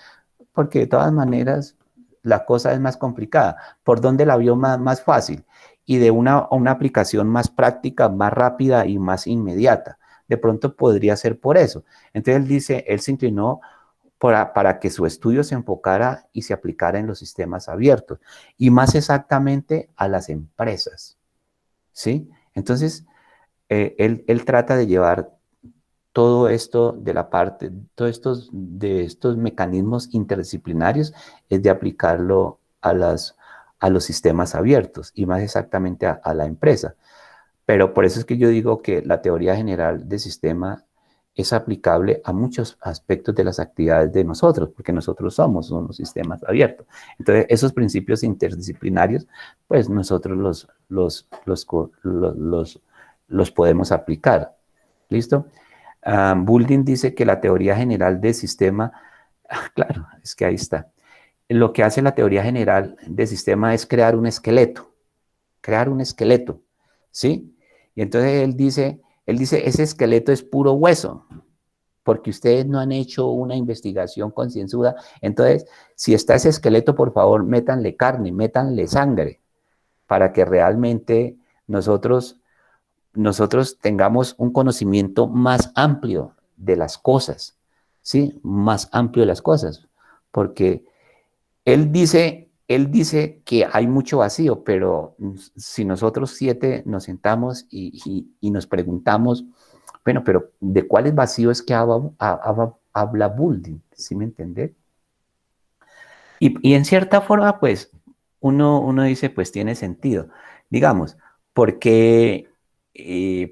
porque de todas maneras la cosa es más complicada. ¿Por dónde la vio más fácil? Y de una aplicación más práctica, más rápida y más inmediata. De pronto podría ser por eso. Entonces él dice, él se inclinó para que su estudio se enfocara y se aplicara en los sistemas abiertos y más exactamente a las empresas, ¿sí? Entonces, él trata de llevar todo esto de la parte, de estos mecanismos interdisciplinarios, es de aplicarlo a los sistemas abiertos y más exactamente a la empresa. Pero por eso es que yo digo que la teoría general de sistema es aplicable a muchos aspectos de las actividades de nosotros, porque nosotros somos unos sistemas abiertos. Entonces, esos principios interdisciplinarios, pues nosotros los podemos aplicar. ¿Listo? Boulding dice que la teoría general del sistema, claro, es que ahí está. Lo que hace la teoría general del sistema es crear un esqueleto, ¿sí? Y entonces él dice, ese esqueleto es puro hueso, porque ustedes no han hecho una investigación concienzuda. Entonces, si está ese esqueleto, por favor, métanle carne, métanle sangre, para que realmente nosotros tengamos un conocimiento más amplio de las cosas, ¿sí? Más amplio de las cosas, porque él dice que hay mucho vacío, pero si nosotros 7 nos sentamos y nos preguntamos, bueno, pero ¿de cuáles vacíos que habla Boulding? ¿Sí me entiende? Y en cierta forma, pues, uno dice, pues tiene sentido. Digamos, ¿por qué,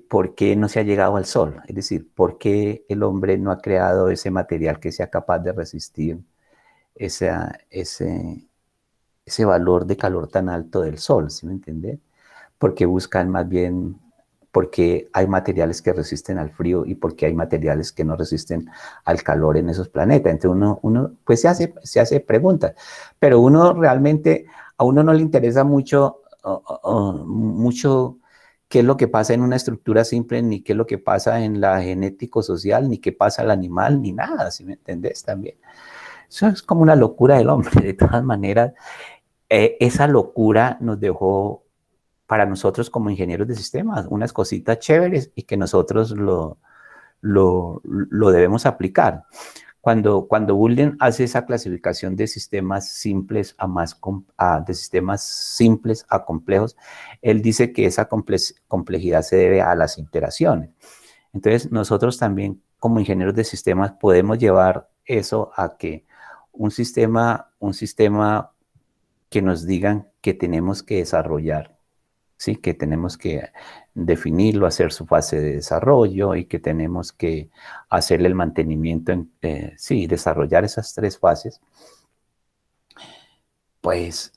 ¿por qué no se ha llegado al sol? Es decir, ¿por qué el hombre no ha creado ese material que sea capaz de resistir ese, ese valor de calor tan alto del sol? ¿Sí me entiende? Porque buscan más bien, porque hay materiales que resisten al frío y porque hay materiales que no resisten al calor en esos planetas. Entonces uno pues se hace preguntas, pero uno realmente, a uno no le interesa mucho qué es lo que pasa en una estructura simple, ni qué es lo que pasa en la genético-social, ni qué pasa al animal, ni nada, ¿sí me entendés? También. Eso es como una locura del hombre, de todas maneras. Esa locura nos dejó para nosotros como ingenieros de sistemas unas cositas chéveres y que nosotros lo debemos aplicar. Cuando Bullen hace esa clasificación de sistemas simples de sistemas simples a complejos, él dice que esa complejidad se debe a las interacciones. Entonces, nosotros también como ingenieros de sistemas podemos llevar eso a que un sistema que nos digan que tenemos que desarrollar, ¿sí? Que tenemos que definirlo, hacer su fase de desarrollo y que tenemos que hacerle el mantenimiento, sí, desarrollar esas 3 fases. Pues,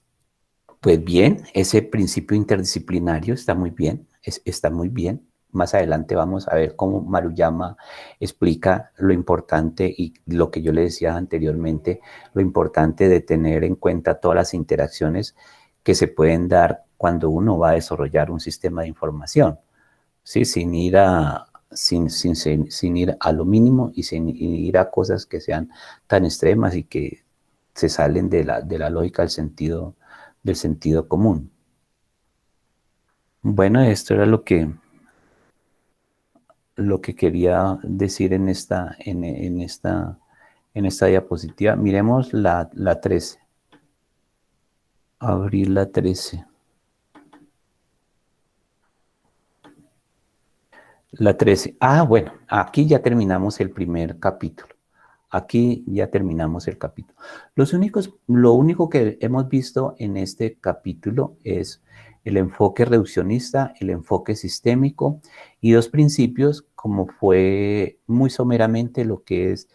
pues bien, ese principio interdisciplinario está muy bien, está muy bien. Más adelante vamos a ver cómo Maruyama explica lo importante y lo que yo le decía anteriormente, lo importante de tener en cuenta todas las interacciones que se pueden dar cuando uno va a desarrollar un sistema de información, ¿sí? Sin ir a lo mínimo y sin ir a cosas que sean tan extremas y que se salen de la lógica del sentido común. Bueno, esto era lo que quería decir en esta diapositiva. Miremos la 13. Abrir la 13. La 13. Ah, bueno, aquí ya terminamos el primer capítulo. Aquí ya terminamos el capítulo. Lo único que hemos visto en este capítulo es el enfoque reduccionista, el enfoque sistémico y dos principios, como fue muy someramente lo que es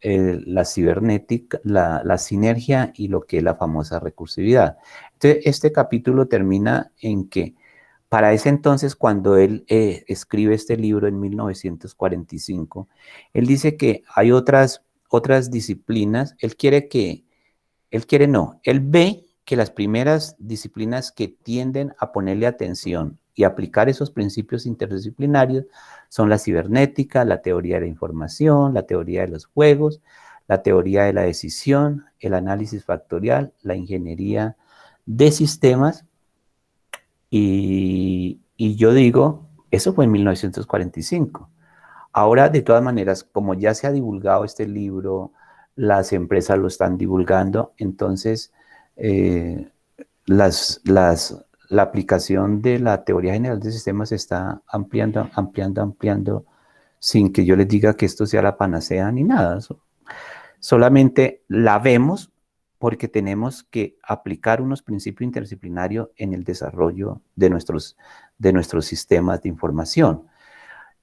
la cibernética, la sinergia y lo que es la famosa recursividad. Entonces, este capítulo termina en que para ese entonces, cuando él escribe este libro en 1945, él dice que hay otras disciplinas, él ve que las primeras disciplinas que tienden a ponerle atención y aplicar esos principios interdisciplinarios son la cibernética, la teoría de la información, la teoría de los juegos, la teoría de la decisión, el análisis factorial, la ingeniería de sistemas y yo digo, eso fue en 1945. Ahora, de todas maneras, como ya se ha divulgado este libro, las empresas lo están divulgando, entonces eh, la aplicación de la teoría general de sistemas se está ampliando, ampliando, ampliando, sin que yo les diga que esto sea la panacea ni nada. Solamente la vemos porque tenemos que aplicar unos principios interdisciplinarios en el desarrollo de nuestros sistemas de información.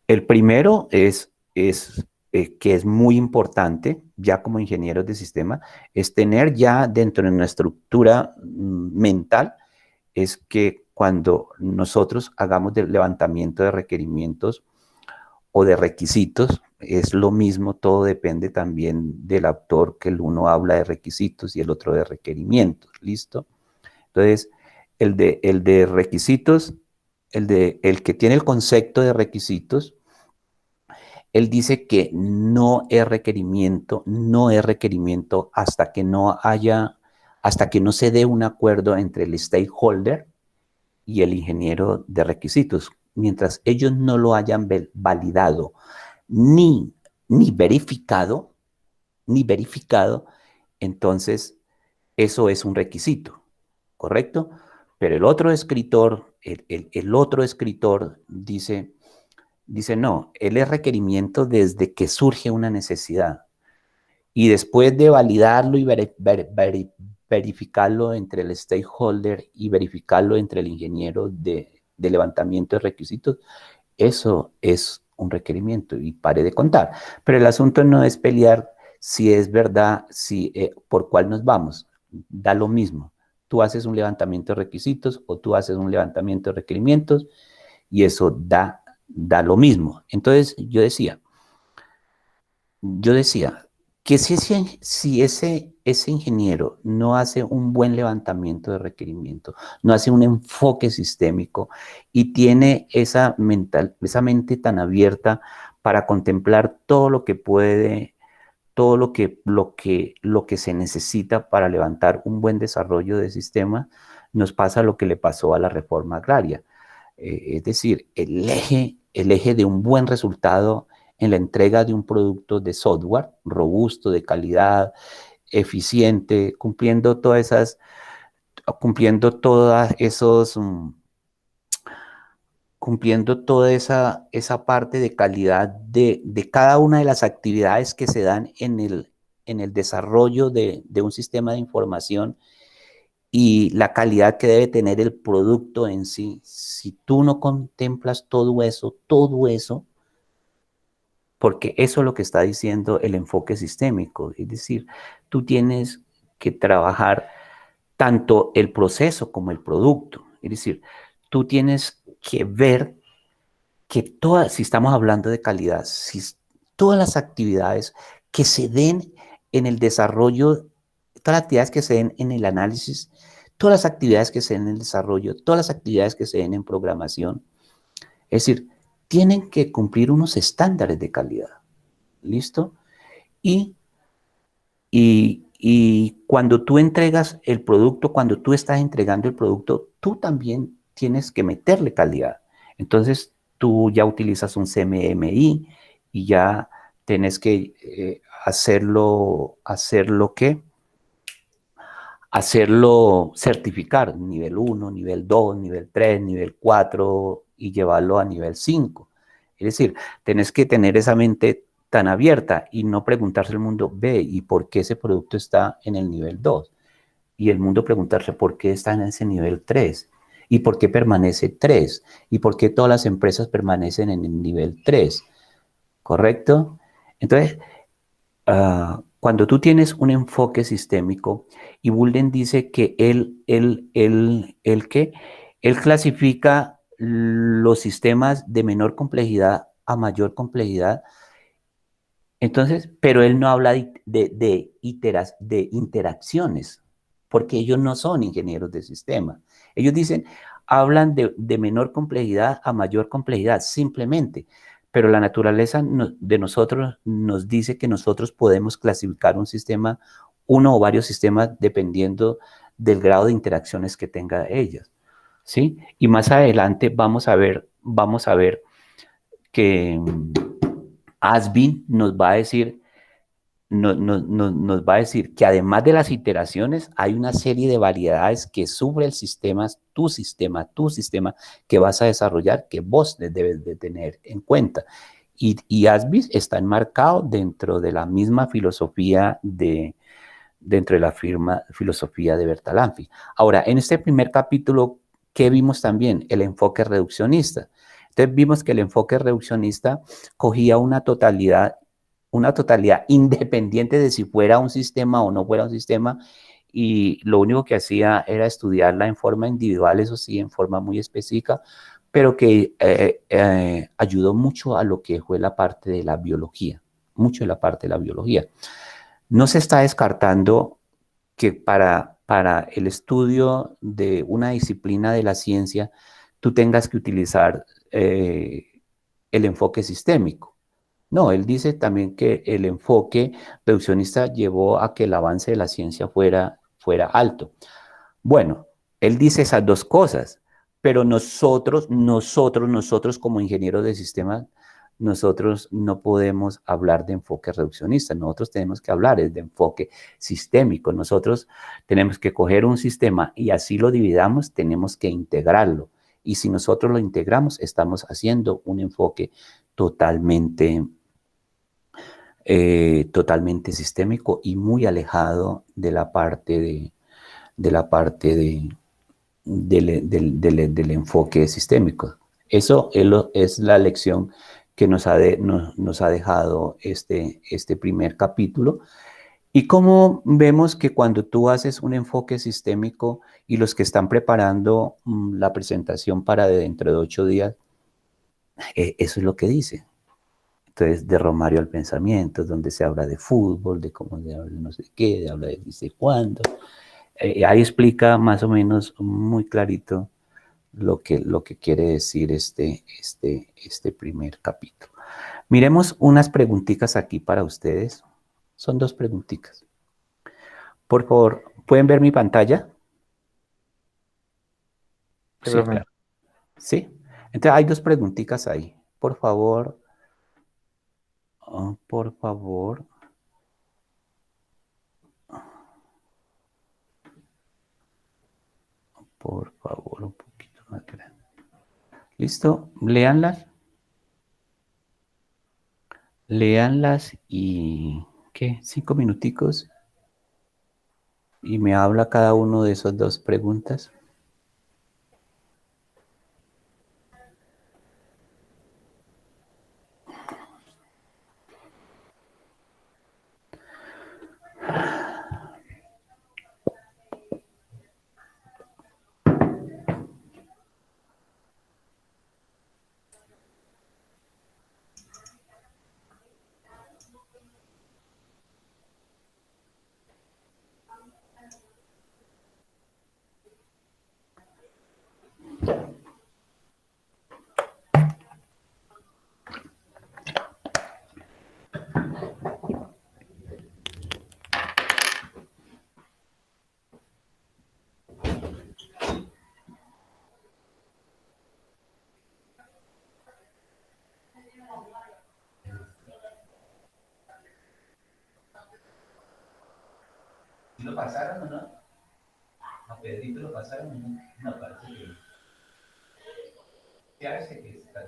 El primero que es muy importante, ya como ingenieros de sistema, es tener ya dentro de nuestra estructura mental, es que cuando nosotros hagamos el levantamiento de requerimientos o de requisitos, es lo mismo, todo depende también del autor, que el uno habla de requisitos y el otro de requerimientos, ¿listo? Entonces, el de requisitos, el que tiene el concepto de requisitos, él dice que no es requerimiento hasta que no se dé un acuerdo entre el stakeholder y el ingeniero de requisitos. Mientras ellos no lo hayan validado ni, ni verificado, ni verificado, entonces eso es un requisito, ¿correcto? Pero el otro escritor, el otro escritor dice, no, él es requerimiento desde que surge una necesidad. Y después de validarlo y verificarlo entre el stakeholder y verificarlo entre el ingeniero de levantamiento de requisitos, eso es un requerimiento y pare de contar. Pero el asunto no es pelear si es verdad, por cuál nos vamos. Da lo mismo. Tú haces un levantamiento de requisitos o tú haces un levantamiento de requerimientos y eso da lo mismo. Entonces yo decía que si ese ingeniero no hace un buen levantamiento de requerimiento, no hace un enfoque sistémico y tiene esa mente tan abierta para contemplar todo lo que puede, todo lo que se necesita para levantar un buen desarrollo de sistema, nos pasa lo que le pasó a la reforma agraria. Es decir, el eje de un buen resultado en la entrega de un producto de software robusto, de calidad, eficiente, cumpliendo todas esos, cumpliendo toda esa parte de calidad de cada una de las actividades que se dan en el desarrollo de un sistema de información y la calidad que debe tener el producto en sí. Si tú no contemplas todo eso, porque eso es lo que está diciendo el enfoque sistémico, es decir, tú tienes que trabajar tanto el proceso como el producto, es decir, tú tienes que ver que si estamos hablando de calidad, si todas las actividades que se den en el desarrollo, todas las actividades que se den en el análisis, todas las actividades que se den en el desarrollo, todas las actividades que se den en programación, es decir, tienen que cumplir unos estándares de calidad. ¿Listo? Y cuando tú entregas el producto, cuando tú estás entregando el producto, tú también tienes que meterle calidad. Entonces, tú ya utilizas un CMMI y ya tienes que hacerlo certificar, nivel 1, nivel 2, nivel 3, nivel 4 y llevarlo a nivel 5. Es decir, tenés que tener esa mente tan abierta y no preguntarse al mundo, ve, ¿y por qué ese producto está en el nivel 2? Y el mundo preguntarse por qué está en ese nivel 3 y por qué permanece 3 y por qué todas las empresas permanecen en el nivel 3, ¿correcto? Entonces, cuando tú tienes un enfoque sistémico, y Bulden dice que él clasifica los sistemas de menor complejidad a mayor complejidad. Entonces, pero él no habla de interacciones, porque ellos no son ingenieros de sistema. Ellos dicen, hablan de menor complejidad a mayor complejidad, simplemente. Pero la naturaleza de nosotros nos dice que nosotros podemos clasificar un sistema, uno o varios sistemas, dependiendo del grado de interacciones que tenga ellas, ¿sí? Y más adelante vamos a ver que Asbin nos va a decir, nos va a decir que además de las iteraciones, hay una serie de variedades que sufre el sistema, tu sistema que vas a desarrollar, que vos debes de tener en cuenta. Y Asbin está enmarcado dentro de la misma filosofía dentro de la filosofía de Bertalanffy. Ahora, en este primer capítulo, ¿qué vimos también? El enfoque reduccionista. Entonces vimos que el enfoque reduccionista cogía una totalidad independiente de si fuera un sistema o no fuera un sistema, y lo único que hacía era estudiarla en forma individual, eso sí, en forma muy específica, pero que ayudó mucho a lo que fue la parte de la biología, mucho de la parte de la biología. No se está descartando que para el estudio de una disciplina de la ciencia, tú tengas que utilizar el enfoque sistémico. No, él dice también que el enfoque reduccionista llevó a que el avance de la ciencia fuera alto. Bueno, él dice esas dos cosas, pero nosotros como ingenieros de sistemas, nosotros no podemos hablar de enfoque reduccionista, nosotros tenemos que hablar de enfoque sistémico. Nosotros tenemos que coger un sistema y así lo dividamos, tenemos que integrarlo. Y si nosotros lo integramos, estamos haciendo un enfoque totalmente totalmente sistémico y muy alejado de la parte del enfoque sistémico. Eso es la lección que nos ha dejado este primer capítulo. Y cómo vemos que cuando tú haces un enfoque sistémico y los que están preparando la presentación para dentro de 8 días, eso es lo que dice. Entonces, de Romario al pensamiento, donde se habla de fútbol, de cómo se habla de no sé qué, habla de dice cuándo. Ahí explica más o menos muy clarito lo que quiere decir este primer capítulo. Miremos unas preguntitas aquí para ustedes. Son 2 preguntitas. Por favor, ¿pueden ver mi pantalla? Sí, claro. ¿Sí? Entonces, hay 2 preguntitas ahí. Por favor, por favor. Por favor, un poquito más grande. ¿Listo? Léanlas. Léanlas y, ¿qué? 5 minuticos. Y me habla cada uno de esas 2 preguntas. ¿Lo pasaron o no? ¿A Pedrito lo pasaron o no? No, parece que ya sé que está.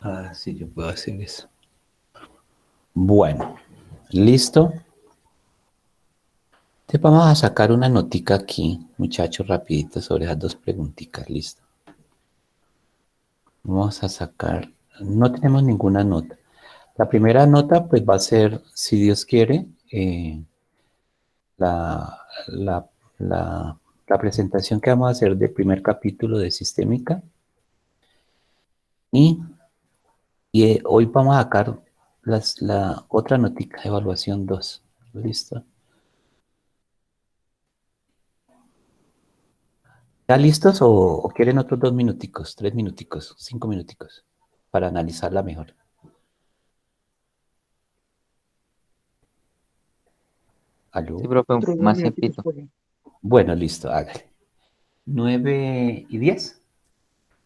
Ah, sí, yo puedo hacer eso. Bueno, ¿listo? Te vamos a sacar una notica aquí, muchachos, rapidito sobre esas dos preguntitas, ¿listo? Vamos a sacar, no tenemos ninguna nota. La primera nota pues va a ser, si Dios quiere, la, la, la presentación que vamos a hacer del primer capítulo de Sistémica. Y hoy vamos a sacar la otra notica, evaluación 2. ¿Listo? ¿Ya listos o quieren otros 2 minuticos, 3 minuticos, 5 minuticos para analizarla mejor? Sí, ¿Aló? profe, Otros dos más minutitos, tiempito. por favor. Bueno, listo, hágale. 9:10.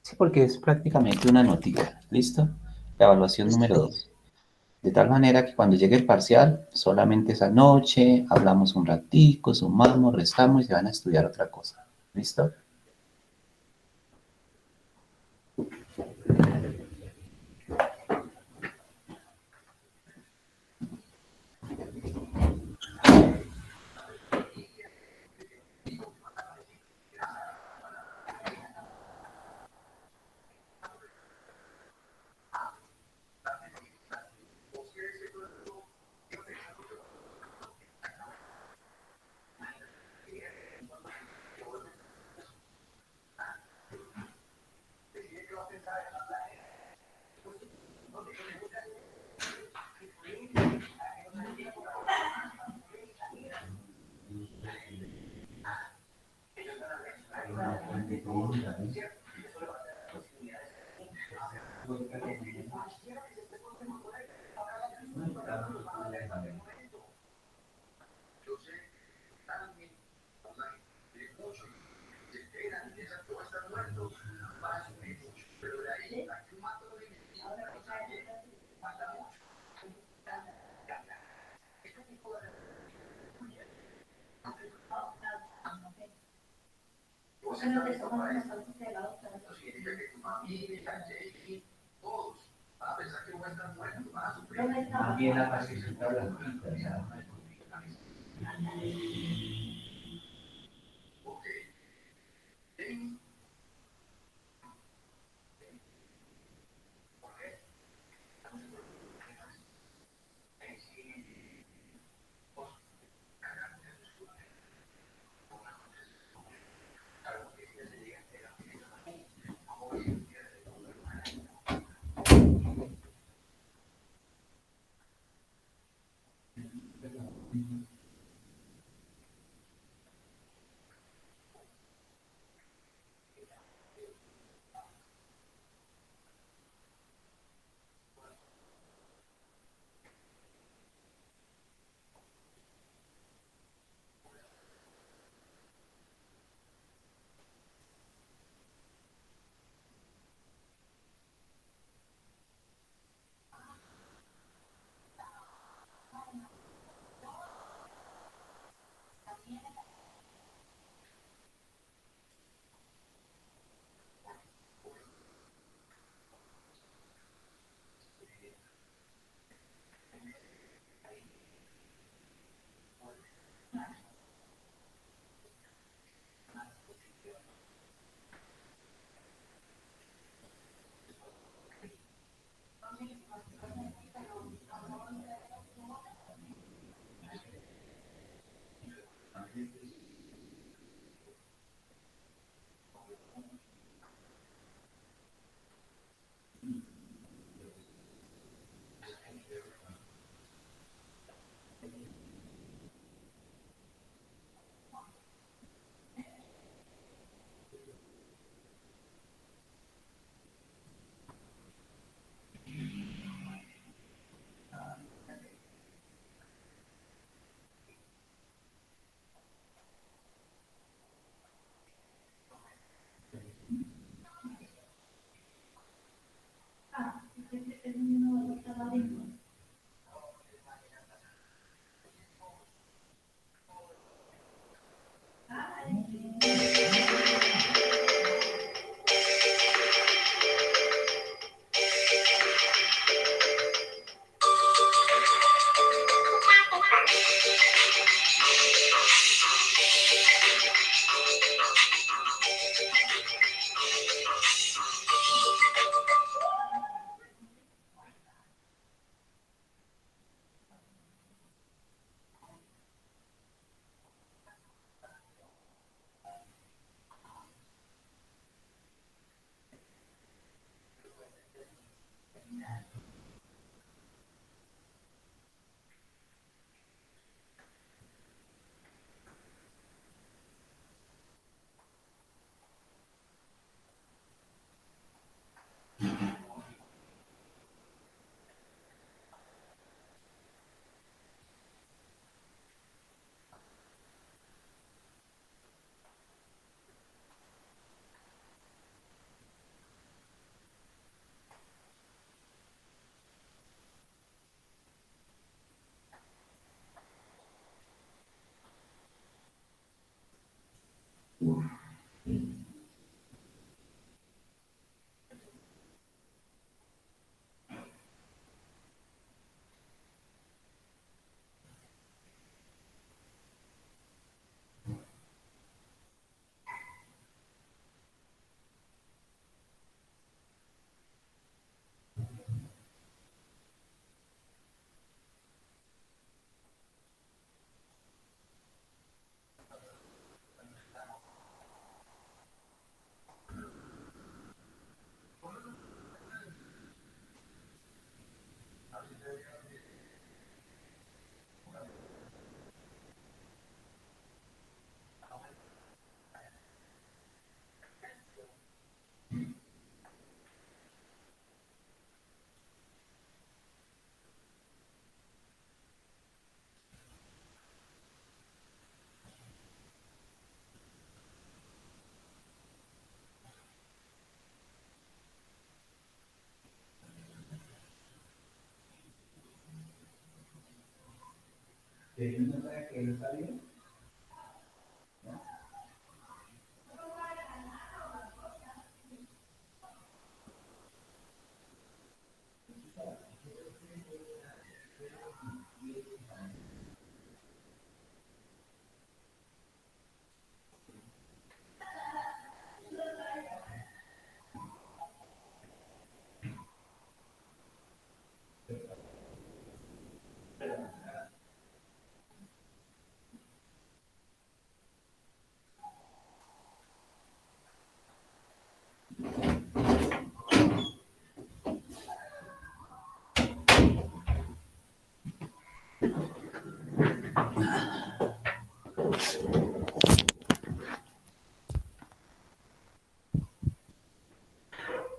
Sí, porque es prácticamente una notica. ¿Listo? La evaluación Listo, número profe. 2. De tal manera que cuando llegue el parcial, solamente esa noche, hablamos un ratico, sumamos, restamos y se van a estudiar otra cosa. ¿Listo?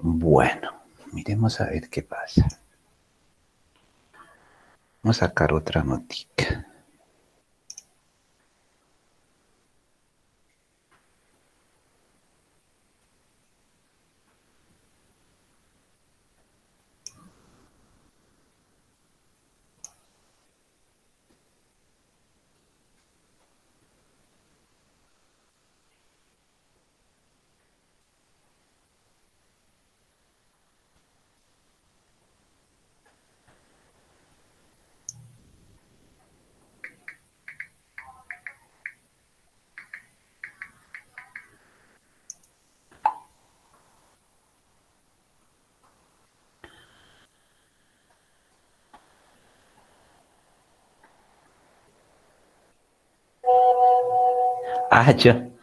Bueno, miremos a ver qué pasa. Vamos a sacar otra notica. John.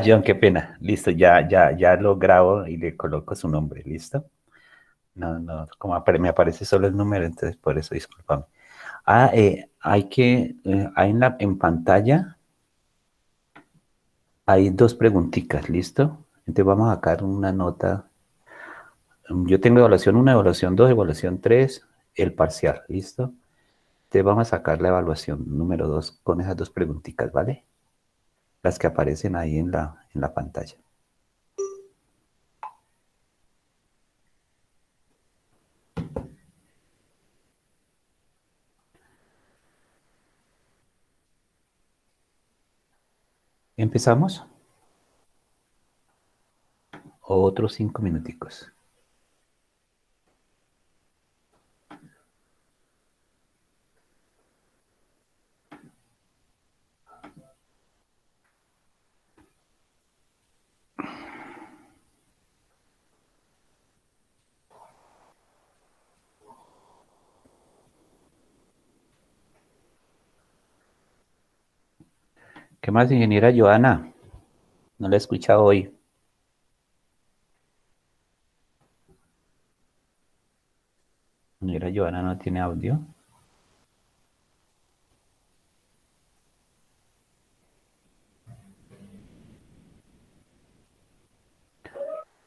John, qué pena. Listo, ya lo grabo y le coloco su nombre. ¿Listo? No, no, como me aparece solo el número, entonces por eso discúlpame. Hay en pantalla, hay dos preguntitas, ¿listo? Entonces vamos a sacar una nota. Yo tengo evaluación 1, evaluación 2, evaluación 3, el parcial, ¿listo? Entonces vamos a sacar la evaluación número 2 con esas dos preguntitas, ¿vale? Las que aparecen ahí en la pantalla. ¿Empezamos? Otros 5 minuticos. ¿Qué más, ingeniera Joana? No la he escuchado hoy. Ingeniera Joana no tiene audio.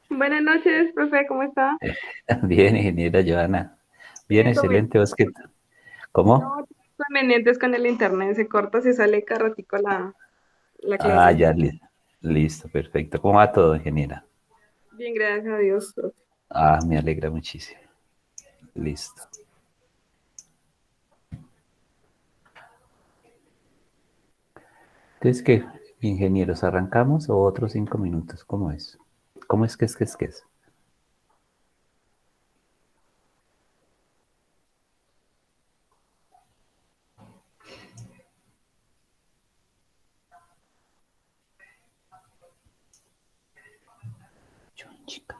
Buenas noches, profe, ¿cómo está? Bien, ingeniera Joana. Bien, Tiene excelente. ¿Vos qué tal? no, ¿Cómo? tiene inconvenientes con el internet, se corta, se sale cada ratico la clase. Ya, listo, perfecto. ¿Cómo va todo, ingeniera? Bien, gracias a Dios, profe. Me alegra muchísimo. Listo. Entonces, ¿qué, ingenieros, arrancamos o otros 5 minutos? ¿Cómo es? ¿Cómo es que es? Chica.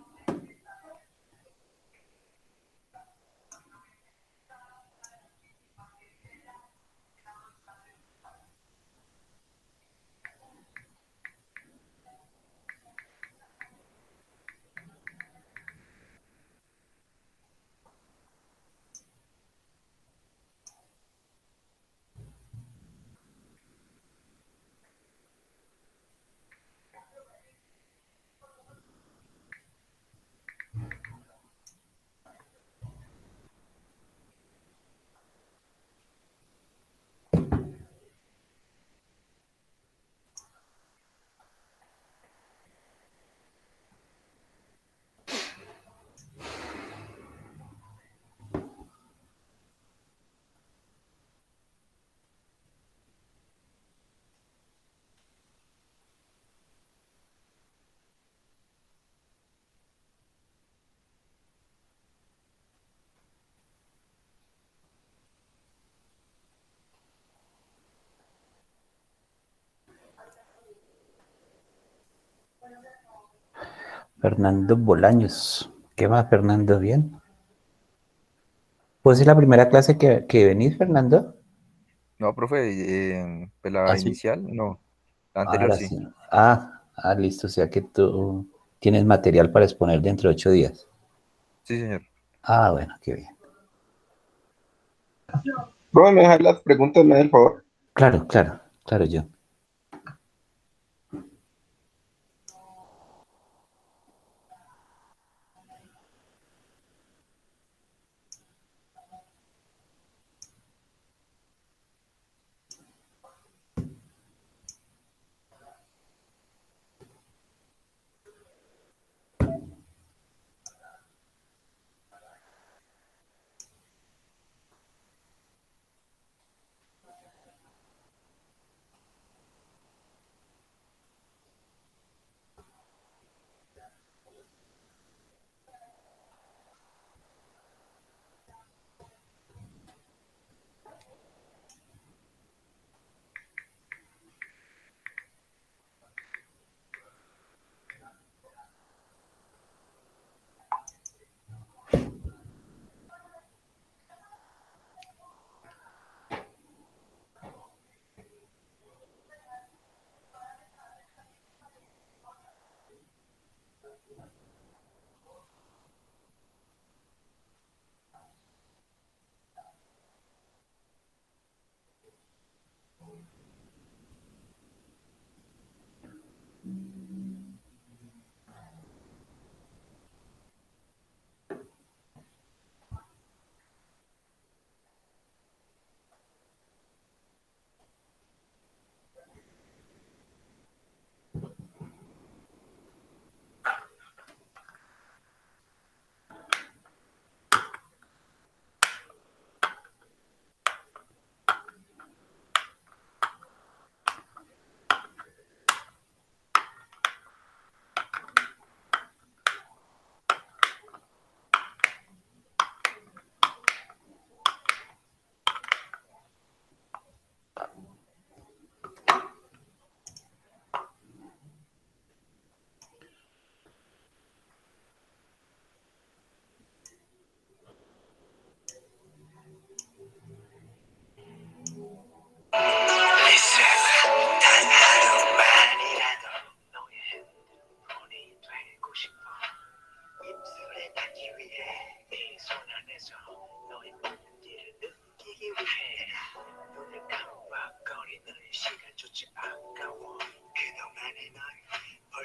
Fernando Bolaños. ¿Qué va, Fernando? ¿Bien? ¿Pues es la primera clase que venís, Fernando? No, profe, pues la Así. inicial, no. La anterior Ahora sí. sí. Listo. O sea que tú tienes material para exponer dentro de 8 días. Sí, señor. Bueno, qué bien. Profe, ¿me dejar las preguntas, me da el favor? Claro, yo.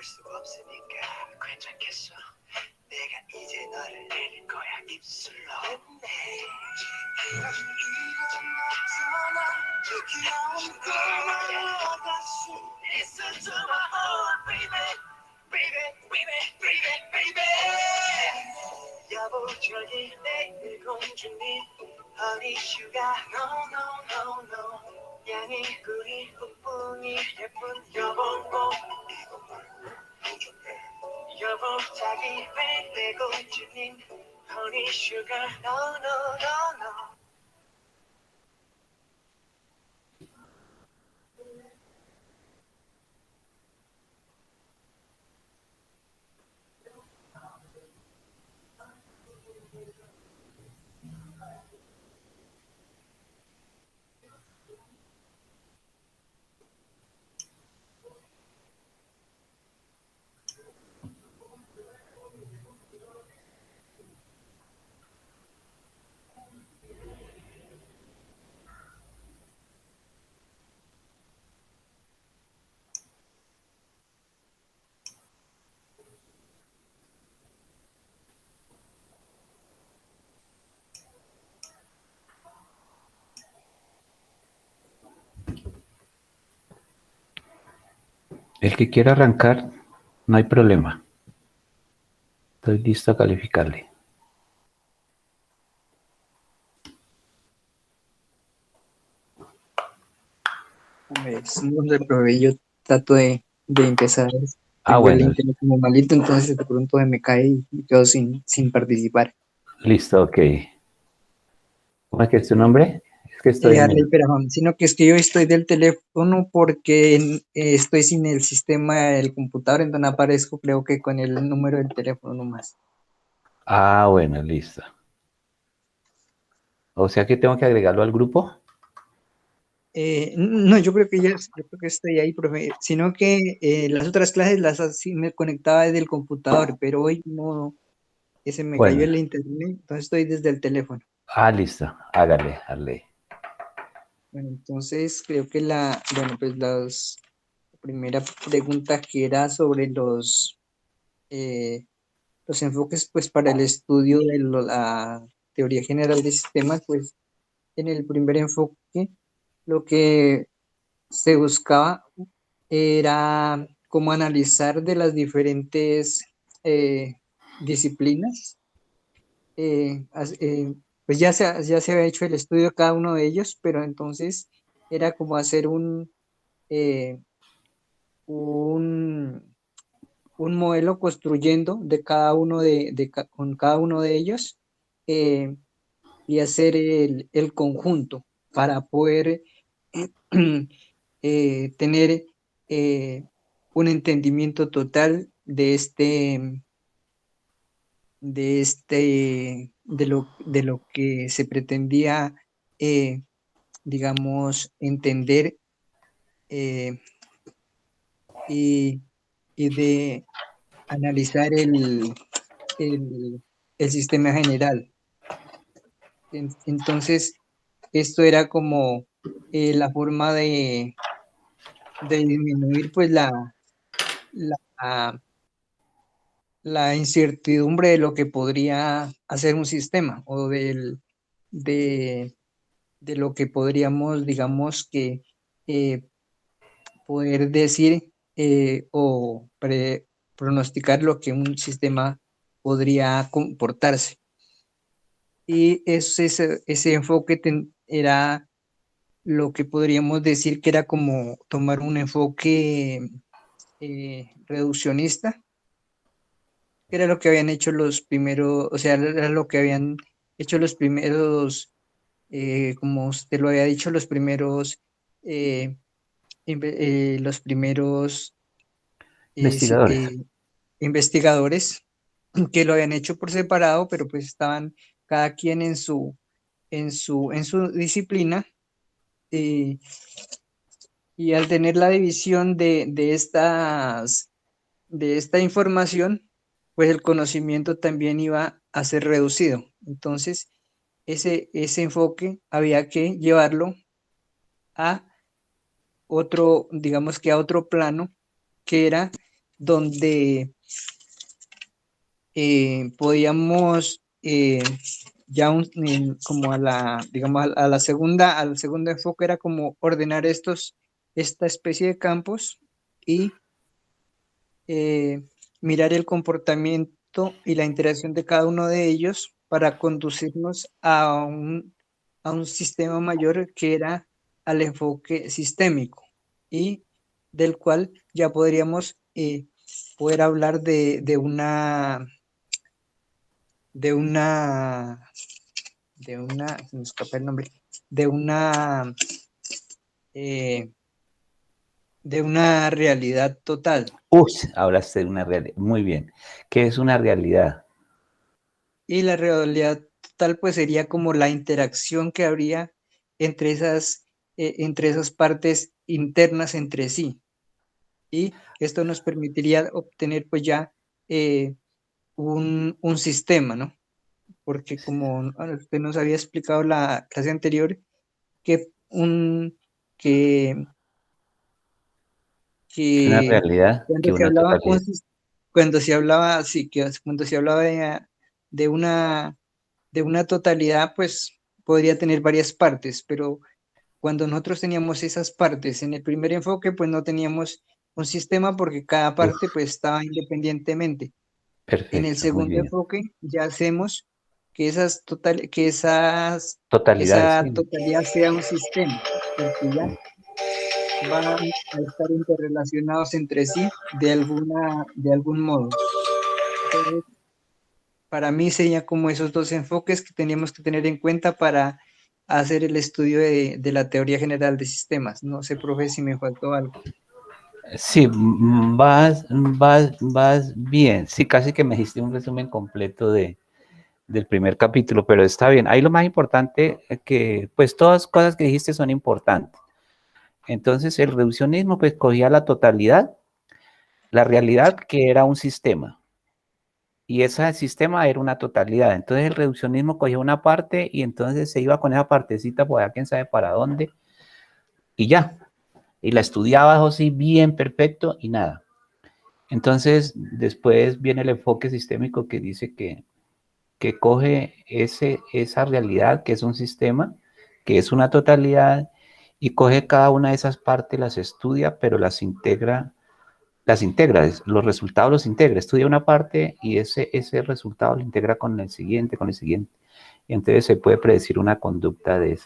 수가 없으니까 괜찮겠어. 내가 이제 너를 내릴 거야 입술로. Listen to my heart, baby, baby, baby, baby, baby. 여보 저기 내 공주님, honey sugar, no, no, no, no. 양이 우리 뿜뿜이 예쁜 여보고 여보 자기 내 공주님, honey sugar, no, no, no, no. El que quiera arrancar, no hay problema. Estoy listo a calificarle. Pues, no sé, profe, yo trato de empezar. Ah, Tengo el bueno, internet como malito, entonces de pronto me cae y quedo sin participar. listo, ok. ¿Cómo es que es tu nombre? Es que estoy en Harley el... Perajón, sino que es que yo estoy del teléfono porque estoy sin el sistema del computador, entonces aparezco creo que con el número del teléfono nomás. Ah, bueno, listo. O sea que tengo que agregarlo al grupo. No, yo creo que yo creo que estoy ahí, profe, sino que las otras clases las así me conectaba desde el computador, pero hoy no, se me cayó Bueno, el internet, entonces estoy desde el teléfono. listo. Hágale, Harley. Bueno, entonces creo que la primera pregunta que era sobre los enfoques pues para el estudio de la teoría general de sistemas, pues en el primer enfoque lo que se buscaba era cómo analizar de las diferentes disciplinas. Pues ya se había hecho el estudio de cada uno de ellos, pero entonces era como hacer eh, un, un modelo construyendo de cada uno con cada uno de ellos eh, y hacer el conjunto para poder tener un entendimiento total de lo que se pretendía, digamos, entender eh, y, y de analizar el sistema general. Entonces, esto era como la forma de disminuir pues la, la incertidumbre de lo que podría hacer un sistema o de, de lo que podríamos, digamos que, poder decir o pronosticar lo que un sistema podría comportarse. Y ese enfoque era lo que podríamos decir que era como tomar un enfoque reduccionista, que era lo que habían hecho los primeros, o sea, era lo que habían hecho los primeros, como usted lo había dicho, eh, los primeros Investigadores. investigadores que lo habían hecho por separado, pero pues estaban cada quien en su disciplina. eh, y al tener la división de esta información, pues el conocimiento también iba a ser reducido. Entonces, ese enfoque había que llevarlo a otro, digamos que a otro plano, que era donde podíamos ya como a la, digamos, a la segunda, al segundo enfoque era como ordenar esta especie de campos y mirar el comportamiento y la interacción de cada uno de ellos para conducirnos a un sistema mayor que era al enfoque sistémico y del cual ya podríamos poder hablar de una, se me escapa el nombre, de una realidad total. Hablaste de una realidad. Muy bien. ¿Qué es una realidad? Y la realidad total pues sería como la interacción que habría entre esas partes internas entre sí. Y esto nos permitiría obtener pues ya un sistema, ¿no? Porque como usted nos había explicado la clase anterior, que Una realidad cuando que se una hablaba totalidad. cuando se hablaba, sí, que cuando se hablaba de una totalidad, pues podría tener varias partes, pero cuando nosotros teníamos esas partes en el primer enfoque, pues no teníamos un sistema porque cada parte pues estaba independientemente. En el Perfecto, muy segundo bien. enfoque ya hacemos que esa Totalidades, sí. totalidad sea un sistema, porque ya van a estar interrelacionados entre sí de algún modo. Entonces, para mí sería como esos dos enfoques que teníamos que tener en cuenta para hacer el estudio de la teoría general de sistemas. No sé, profe, si me faltó algo. Sí, vas bien. Sí, casi que me diste un resumen completo del primer capítulo, pero está bien. Ahí lo más importante es que, pues todas las cosas que dijiste son importantes. Entonces, el reduccionismo, pues cogía la totalidad, la realidad que era un sistema. Y ese sistema era una totalidad. Entonces, el reduccionismo cogía una parte y entonces se iba con esa partecita por allá, quién sabe para dónde, y ya. Y la estudiaba, así bien perfecto y nada. Entonces, después viene el enfoque sistémico que dice que coge esa realidad que es un sistema, que es una totalidad, y coge cada una de esas partes, las estudia, pero las integra, los resultados los integra, estudia una parte y ese resultado lo integra con el siguiente, y entonces se puede predecir una conducta de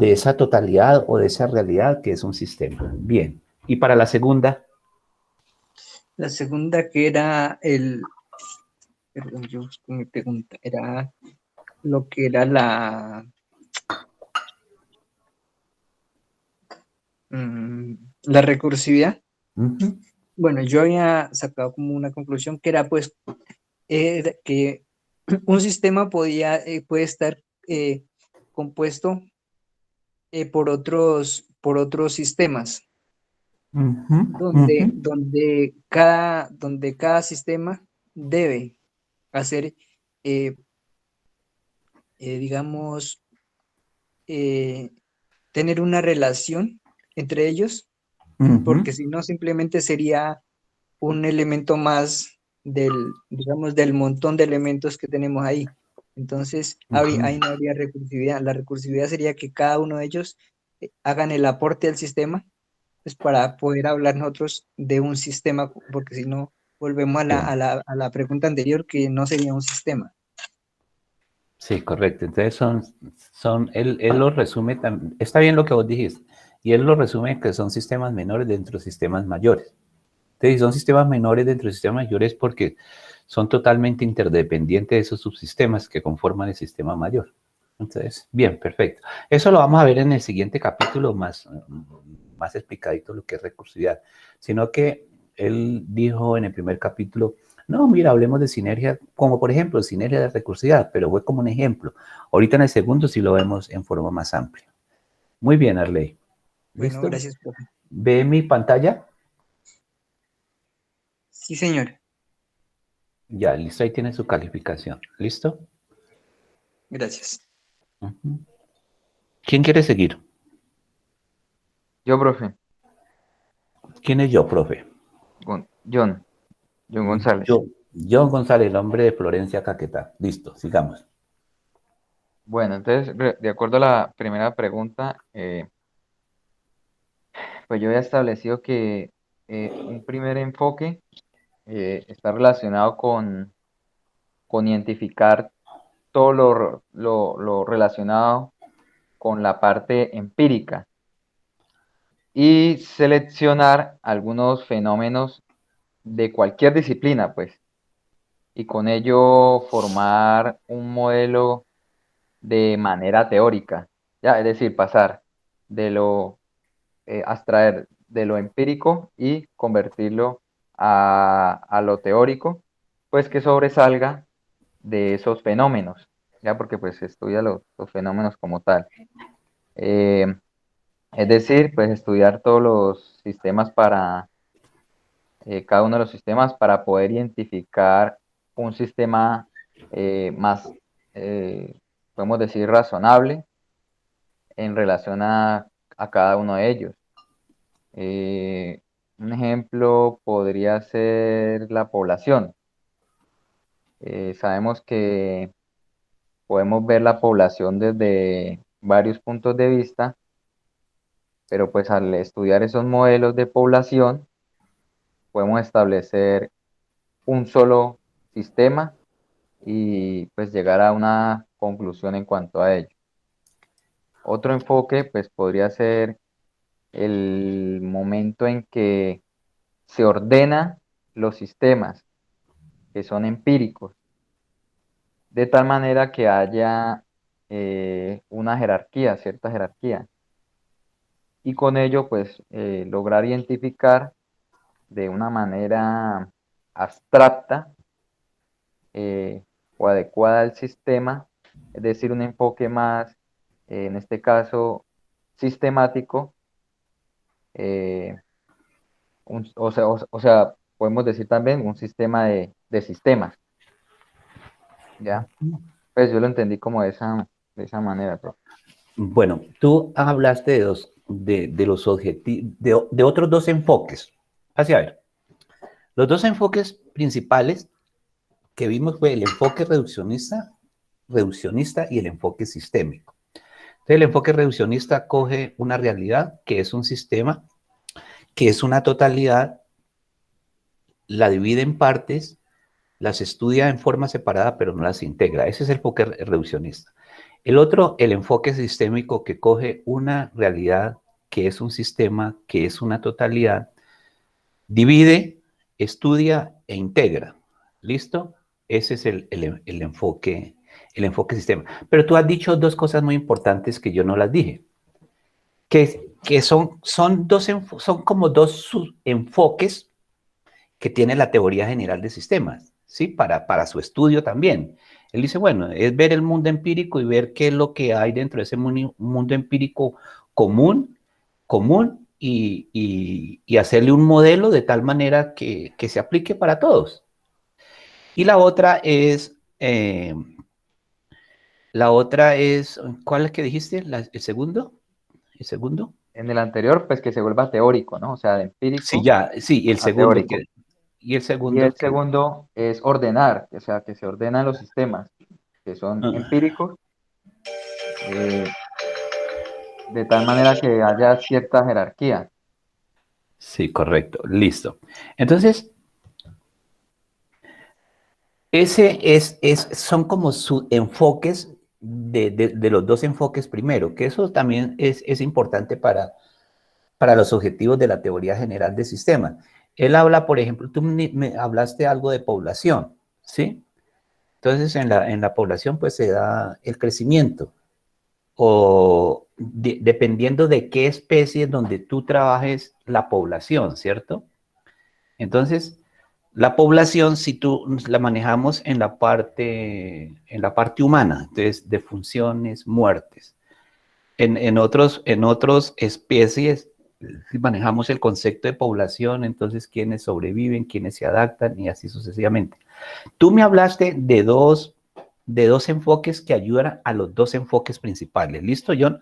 esa totalidad o de esa realidad que es un sistema. Bien, y para la segunda. La segunda que era perdón, yo busco mi pregunta, era lo que era la recursividad. Uh-huh. Bueno, yo había sacado como una conclusión que era pues que un sistema puede estar compuesto por otros sistemas, Uh-huh. donde cada sistema debe hacer, digamos, tener una relación entre ellos, porque si no simplemente sería un elemento más digamos, del montón de elementos que tenemos ahí. Entonces, ahí no habría recursividad. La recursividad sería que cada uno de ellos hagan el aporte al sistema, pues para poder hablar nosotros de un sistema, porque si no, volvemos a la pregunta anterior, que no sería un sistema. Sí, correcto. Entonces él lo resume, está bien lo que vos dijiste, y él lo resume que son sistemas menores dentro de sistemas mayores. Entonces, son sistemas menores dentro de sistemas mayores porque son totalmente interdependientes de esos subsistemas que conforman el sistema mayor. Entonces, bien, perfecto. Eso lo vamos a ver en el siguiente capítulo más explicadito lo que es recursividad. Sino que él dijo en el primer capítulo, no, mira, hablemos de sinergia, como por ejemplo, sinergia de recursividad, pero fue como un ejemplo. Ahorita en el segundo sí lo vemos en forma más amplia. Muy bien, Arley. ¿Listo? Bueno, gracias, profe. ¿Ve mi pantalla? Sí, señor. Ya, listo, ahí tiene su calificación. ¿Listo? Gracias. ¿Quién quiere seguir? Yo, profe. ¿Quién es yo, profe? John González. John González, el hombre de Florencia Caquetá. Listo, sigamos. Bueno, entonces, de acuerdo a la primera pregunta, pues yo había establecido que un primer enfoque está relacionado con identificar todo lo relacionado con la parte empírica y seleccionar algunos fenómenos de cualquier disciplina, pues, y con ello formar un modelo de manera teórica, ya, es decir, pasar de abstraer de lo empírico y convertirlo a lo teórico, pues que sobresalga de esos fenómenos, ya, porque pues se estudia los fenómenos como tal. Es decir, pues estudiar todos los sistemas cada uno de los sistemas para poder identificar un sistema más, podemos decir, razonable en relación a cada uno de ellos. Un ejemplo podría ser la población. Sabemos que podemos ver la población desde varios puntos de vista, pero pues al estudiar esos modelos de población, podemos establecer un solo sistema y pues llegar a una conclusión en cuanto a ello. Otro enfoque pues podría ser el momento en que se ordena los sistemas que son empíricos, de tal manera que haya una jerarquía, cierta jerarquía, y con ello pues lograr identificar de una manera abstracta o adecuada al sistema, es decir, un enfoque más, en este caso, sistemático, o sea, podemos decir también un sistema de sistemas, ¿ya? Pues yo lo entendí como de esa manera, profe. Bueno, tú hablaste de los objetivos, de otros dos enfoques. Así, a ver, los dos enfoques principales que vimos fue el enfoque reduccionista y el enfoque sistémico. Entonces, el enfoque reduccionista coge una realidad que es un sistema, que es una totalidad, la divide en partes, las estudia en forma separada, pero no las integra. Ese es el enfoque reduccionista. El otro, el enfoque sistémico, que coge una realidad que es un sistema, que es una totalidad, divide, estudia e integra. ¿Listo? Ese es el enfoque sistema. Pero tú has dicho dos cosas muy importantes que yo no las dije, que son como dos enfoques que tiene la teoría general de sistemas, ¿sí? Para su estudio también. Él dice, bueno, es ver el mundo empírico y ver qué es lo que hay dentro de ese mundo empírico común y hacerle un modelo de tal manera que se aplique para todos. Y la otra es, ¿cuál es que dijiste? ¿El segundo? ¿El segundo? En el anterior, pues que se vuelva teórico, ¿no? O sea, de empírico. Sí, ya, sí, el segundo. Y el segundo es ordenar, o sea, que se ordenan los sistemas que son empíricos, de tal manera que haya cierta jerarquía. Sí, correcto, listo. Entonces, son como sus enfoques de los dos enfoques primero, que eso también es importante para los objetivos de la teoría general de sistemas. Él habla, por ejemplo, tú me hablaste algo de población, ¿sí? Entonces, en la población, pues, se da el crecimiento, o dependiendo de qué especie donde tú trabajes la población, ¿cierto? Entonces, la población, si tú la manejamos en la parte humana, entonces, de funciones, muertes. En otros especies, si manejamos el concepto de población, entonces quiénes sobreviven, quiénes se adaptan y así sucesivamente. Tú me hablaste de dos enfoques que ayudan a los dos enfoques principales. ¿Listo, John?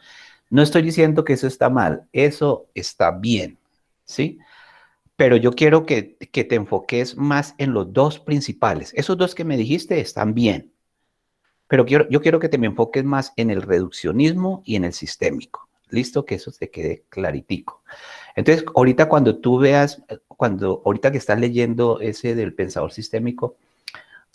No estoy diciendo que eso está mal, eso está bien, ¿sí? pero yo quiero que te enfoques más en los dos principales. Esos dos que me dijiste están bien, pero yo quiero que te me enfoques más en el reduccionismo y en el sistémico. Listo, que eso te quede claritico. Entonces, ahorita cuando tú veas, ahorita que estás leyendo ese del pensador sistémico,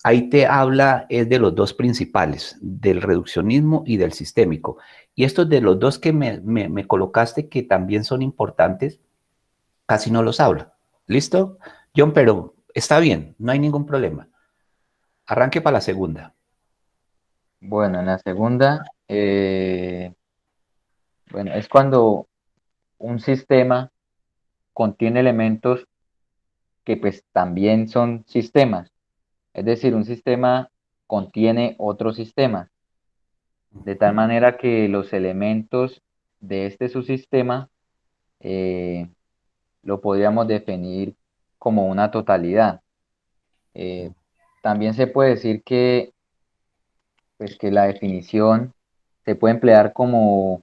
ahí te habla es de los dos principales, del reduccionismo y del sistémico. Y estos de los dos que me colocaste que también son importantes, casi no los habla. ¿Listo? John, pero está bien, no hay ningún problema. Arranque para la segunda. Bueno, en la segunda, bueno, es cuando un sistema contiene elementos que pues también son sistemas. Es decir, un sistema contiene otros sistemas, de tal manera que los elementos de este subsistema lo podríamos definir como una totalidad. También se puede decir que, pues, que la definición se puede emplear como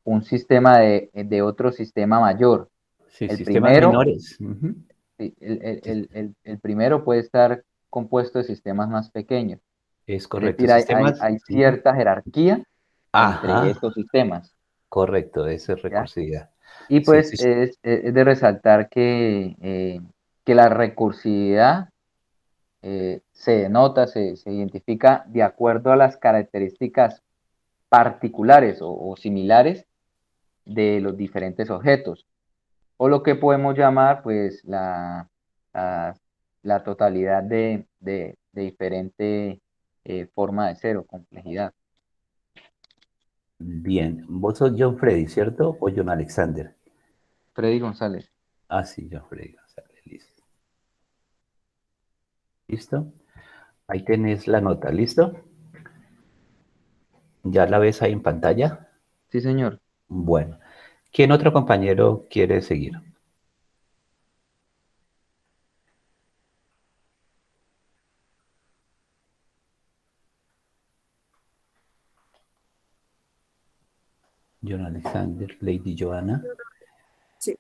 un sistema de otro sistema mayor. Sí, El sistemas primero, menores. sí, el primero puede estar compuesto de sistemas más pequeños. Es Es correcto. decir, Sistemas. hay cierta jerarquía entre Ajá, estos sistemas, correcto, esa es ¿ya? recursividad. Y Sí, pues sí, es de resaltar que la recursividad se denota, se identifica de acuerdo a las características particulares o similares de los diferentes objetos, o lo que podemos llamar pues la totalidad de diferente forma de ser o complejidad. bien. Vos sos John Freddy, ¿cierto? O John Alexander. Freddy González. Ah, sí, John Freddy González, listo. ¿Listo? Ahí tenés la nota, ¿listo? ¿Ya la ves ahí en pantalla? Sí, señor. Bueno. ¿Quién otro compañero quiere seguir? John Alexander, Lady Joanna. Sí,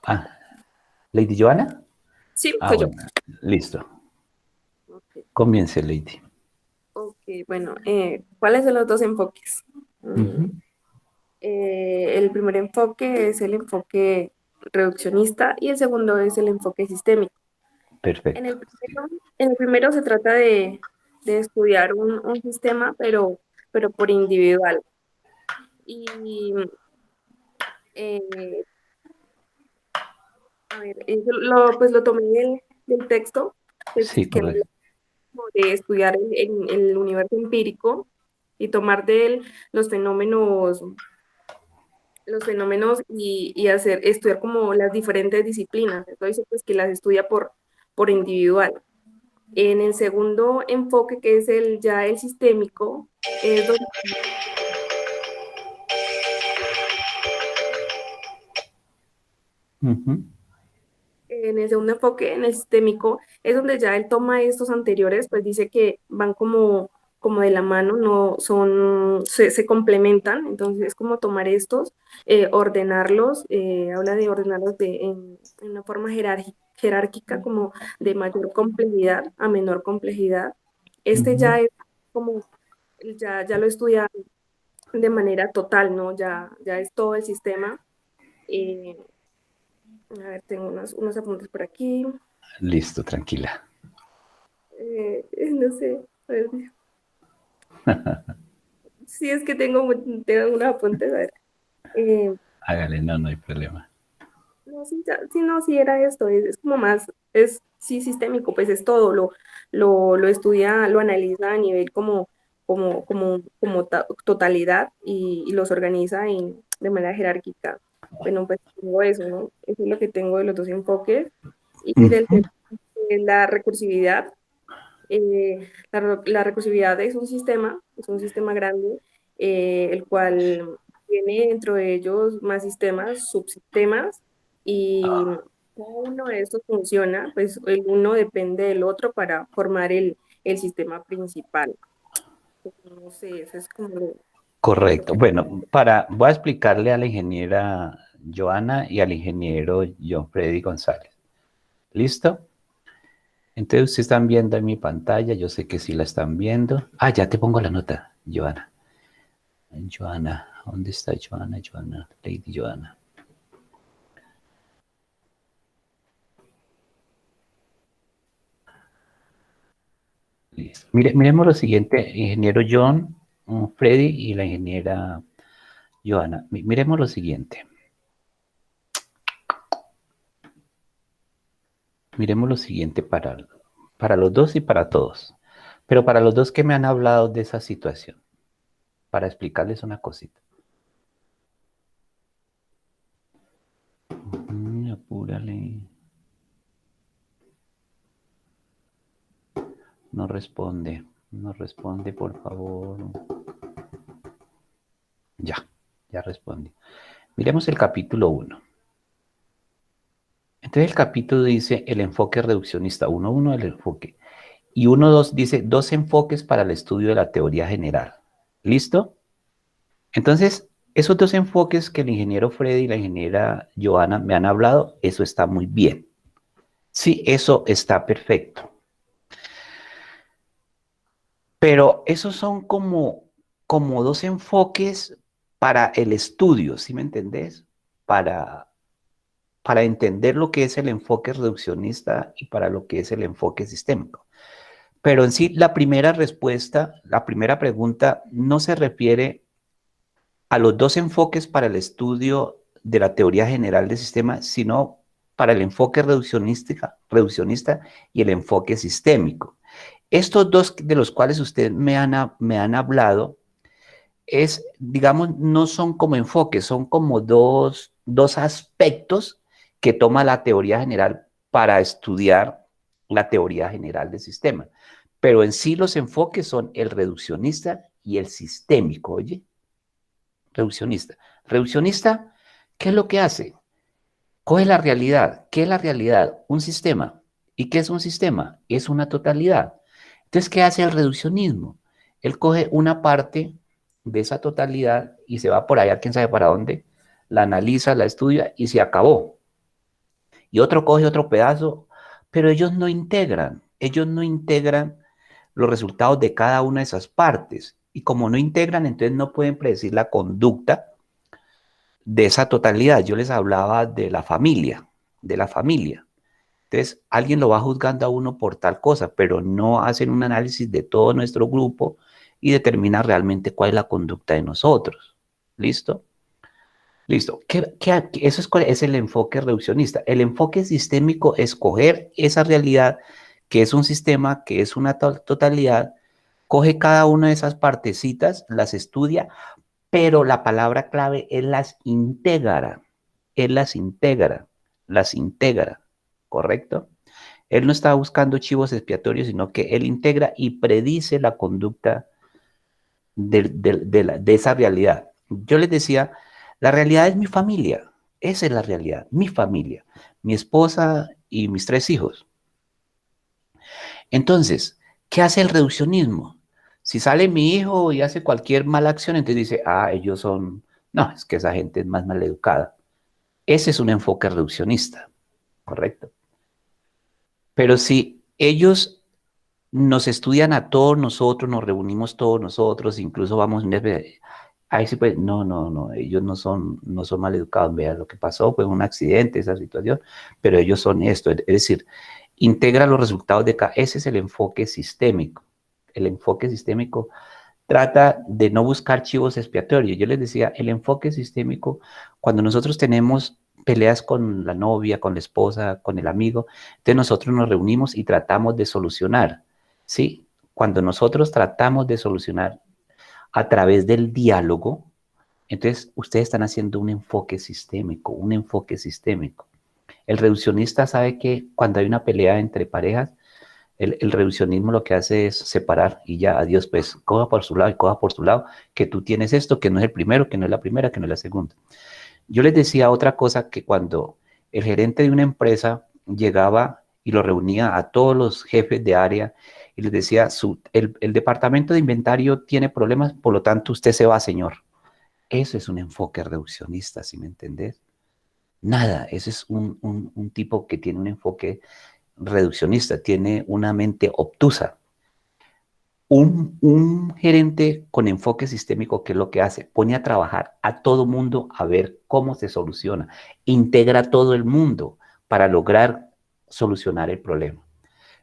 Ah, ¿Lady Joanna? sí, Ah, soy yo. bueno, listo. Ok, Comience, Lady. ok, bueno, ¿cuáles son los dos enfoques? Ujú. El primer enfoque es el enfoque reduccionista y el segundo es el enfoque sistémico. En Perfecto. el en el primero se trata de estudiar un sistema, pero por individual. Y eh, a ver, pues lo tomé del texto, pues, Sí, que habla correcto. como de estudiar el universo empírico y tomar de él los fenómenos y estudiar como las diferentes disciplinas. Entonces, pues que las estudia por individual. En el segundo enfoque, que es ya el sistémico, es donde, Ujú. en el segundo enfoque, en el sistémico, es donde ya él toma estos anteriores, pues dice que van como de la mano, no son, se complementan, entonces es como tomar estos, ordenarlos, habla de ordenarlos en una forma jerárquica, como de mayor complejidad a menor complejidad. Este Ujú. ya es como, ya lo estudia de manera total, ¿no? Ya es todo el sistema. Eh, a ver, tengo unos apuntes por aquí. Listo, tranquila. No sé, a ver, sí es que tengo unos apuntes, a ver. Eh, Hágale, no, no hay problema. no, sí, sí, no, sí era esto, es como más, sí, sistémico, pues es todo, lo estudia, lo analiza a nivel como totalidad y los organiza de manera jerárquica. Bueno, pues tengo eso, ¿no? Eso es lo que tengo de los dos enfoques. Y Ujú. la recursividad. La recursividad es un sistema grande, el cual tiene dentro de ellos más sistemas, subsistemas, y cada uno de estos funciona, pues el uno depende del otro para formar el sistema principal. No sé, eso es como lo Correcto. que... Bueno, voy a explicarle a la ingeniera Joana y al ingeniero John Freddy González. ¿Listo? Entonces, ustedes están viendo en mi pantalla, yo sé que sí la están viendo. Ah, ya te pongo la nota, Joana. Joana, ¿dónde está Joana? Joana, Lady Joana. Listo. Miremos lo siguiente, ingeniero John, Freddy y la ingeniera Joana. Miremos lo siguiente. Miremos lo siguiente para los dos y para todos. Pero para los dos que me han hablado de esa situación, para explicarles una cosita. Apúrale. No responde, por favor. Ya responde. Miremos el capítulo 1. Entonces el capítulo dice el enfoque reduccionista 1.1, el enfoque. Y 1.2 dice 2 enfoques para el estudio de la teoría general. ¿Listo? Entonces, esos 2 enfoques que el ingeniero Freddy y la ingeniera Joana me han hablado, eso está muy bien. Sí, eso está perfecto. Pero esos son como 2 enfoques para el estudio, ¿sí me entendés? Para entender lo que es el enfoque reduccionista y para lo que es el enfoque sistémico. Pero en sí, la primera respuesta, la primera pregunta, no se refiere a los 2 enfoques para el estudio de la teoría general del sistema, sino para el enfoque reduccionista y el enfoque sistémico. Estos 2 de los cuales ustedes me han hablado, digamos, no son como enfoques, son como dos aspectos que toma la teoría general para estudiar la teoría general del sistema. Pero en sí los enfoques son el reduccionista y el sistémico, oye. Reduccionista. Reduccionista, ¿qué es lo que hace? Coge la realidad. ¿Qué es la realidad? Un sistema. ¿Y qué es un sistema? Es una totalidad. Entonces, ¿qué hace el reduccionismo? Él coge una parte de esa totalidad y se va por allá, quién sabe para dónde, la analiza, la estudia y se acabó. Y otro coge otro pedazo, pero ellos no integran los resultados de cada una de esas partes. Y como no integran, entonces no pueden predecir la conducta de esa totalidad. Yo les hablaba de la familia, Entonces, alguien lo va juzgando a uno por tal cosa, pero no hacen un análisis de todo nuestro grupo y determina realmente cuál es la conducta de nosotros. ¿Listo? Listo. Eso es el enfoque reduccionista. El enfoque sistémico es coger esa realidad que es un sistema, que es una totalidad, coge cada una de esas partecitas, las estudia, pero la palabra clave es las integra. Él las integra, ¿correcto? Él no está buscando chivos expiatorios, sino que él integra y predice la conducta de esa realidad. Yo les decía, la realidad es mi familia, esa es la realidad, mi familia, mi esposa y mis 3 hijos. Entonces, ¿qué hace el reduccionismo? Si sale mi hijo y hace cualquier mala acción, entonces dice, ellos son, no, es que esa gente es más maleducada. Ese es un enfoque reduccionista, ¿correcto? Pero si ellos nos estudian a todos nosotros, nos reunimos todos nosotros, incluso vamos, ahí sí pues, no, ellos no son maleducados, vean lo que pasó, fue un accidente, esa situación, pero ellos son esto, es decir, integra los resultados de cada, ese es el enfoque sistémico. El enfoque sistémico trata de no buscar chivos expiatorios. Yo les decía, el enfoque sistémico, cuando nosotros tenemos peleas con la novia, con la esposa, con el amigo, entonces nosotros nos reunimos y tratamos de solucionar, ¿sí? Cuando nosotros tratamos de solucionar a través del diálogo, entonces ustedes están haciendo un enfoque sistémico, El reduccionista sabe que cuando hay una pelea entre parejas, el reduccionismo lo que hace es separar y ya, adiós, pues, coja por su lado y coja por su lado, que tú tienes esto, que no es el primero, que no es la primera, que no es la segunda. Yo les decía otra cosa, que cuando el gerente de una empresa llegaba y lo reunía a todos los jefes de área y les decía, el departamento de inventario tiene problemas, por lo tanto usted se va, señor. Eso es un enfoque reduccionista, ¿sí me entendés? Nada, ese es un tipo que tiene un enfoque reduccionista, tiene una mente obtusa. Un gerente con enfoque sistémico, ¿qué es lo que hace? Pone a trabajar a todo mundo a ver cómo se soluciona. Integra a todo el mundo para lograr solucionar el problema.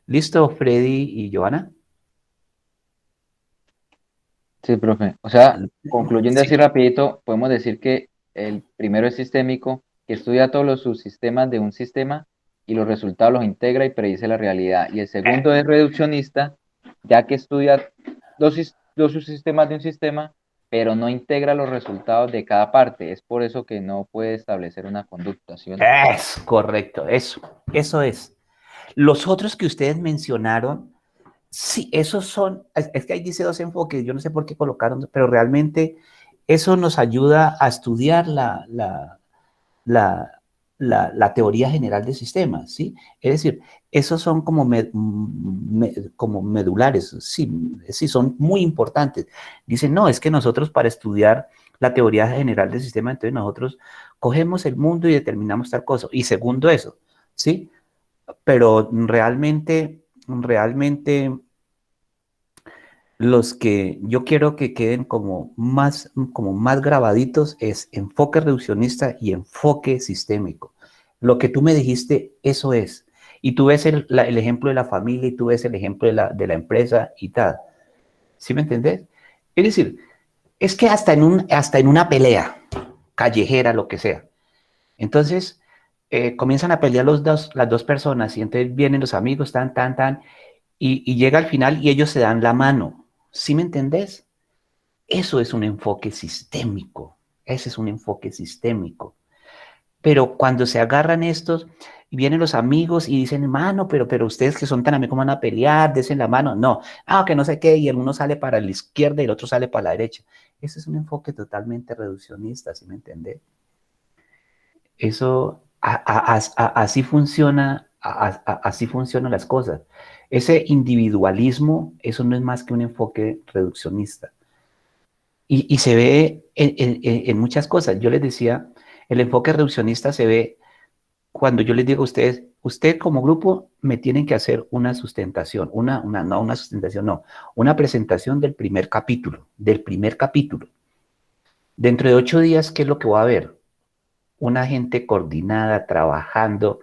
¿Listo, Freddy y Johanna? Sí, profe. O sea, concluyendo Sí. así rapidito, podemos decir que el primero es sistémico, que estudia todos los subsistemas de un sistema y los resultados los integra y predice la realidad. Y el segundo es reduccionista, ya que estudia dos subsistemas de un sistema, pero no integra los resultados de cada parte. Es por eso que no puede establecer una conducta, ¿sí o no? Es correcto, eso es. Los otros que ustedes mencionaron, sí, esos son, es que ahí dice dos enfoques, yo no sé por qué colocaron, pero realmente eso nos ayuda a estudiar la, la teoría general de sistemas, ¿sí? Es decir, esos son como, como medulares, sí, sí, son muy importantes. Dicen, no, es que nosotros para estudiar la teoría general del sistema, entonces nosotros cogemos el mundo y determinamos tal cosa. Y segundo eso, ¿sí? Pero realmente los que yo quiero que queden como más grabaditos es enfoque reduccionista y enfoque sistémico. Lo que tú me dijiste, eso es. Y tú ves el ejemplo de la familia y tú ves el ejemplo de la empresa y tal. ¿Sí me entendés? Es decir, es que hasta en una pelea callejera, lo que sea. Entonces, comienzan a pelear las dos personas y entonces vienen los amigos, tan, y llega al final y ellos se dan la mano. ¿Sí me entendés? Eso es un enfoque sistémico. Ese es un enfoque sistémico. Pero cuando se agarran estos, y vienen los amigos y dicen, mano, pero ustedes que son tan amigos, ¿cómo van a pelear? Desen la mano. No, que no sé qué, y el uno sale para la izquierda y el otro sale para la derecha. Ese es un enfoque totalmente reduccionista, ¿sí me entendés? Eso, así funciona, así funcionan las cosas. Ese individualismo, eso no es más que un enfoque reduccionista. Y se ve en muchas cosas. Yo les decía, el enfoque reduccionista se ve cuando yo les digo a ustedes, usted como grupo me tienen que hacer una sustentación, no una sustentación, no, una presentación del primer capítulo, Dentro de 8 días, ¿qué es lo que va a haber? Una gente coordinada, trabajando,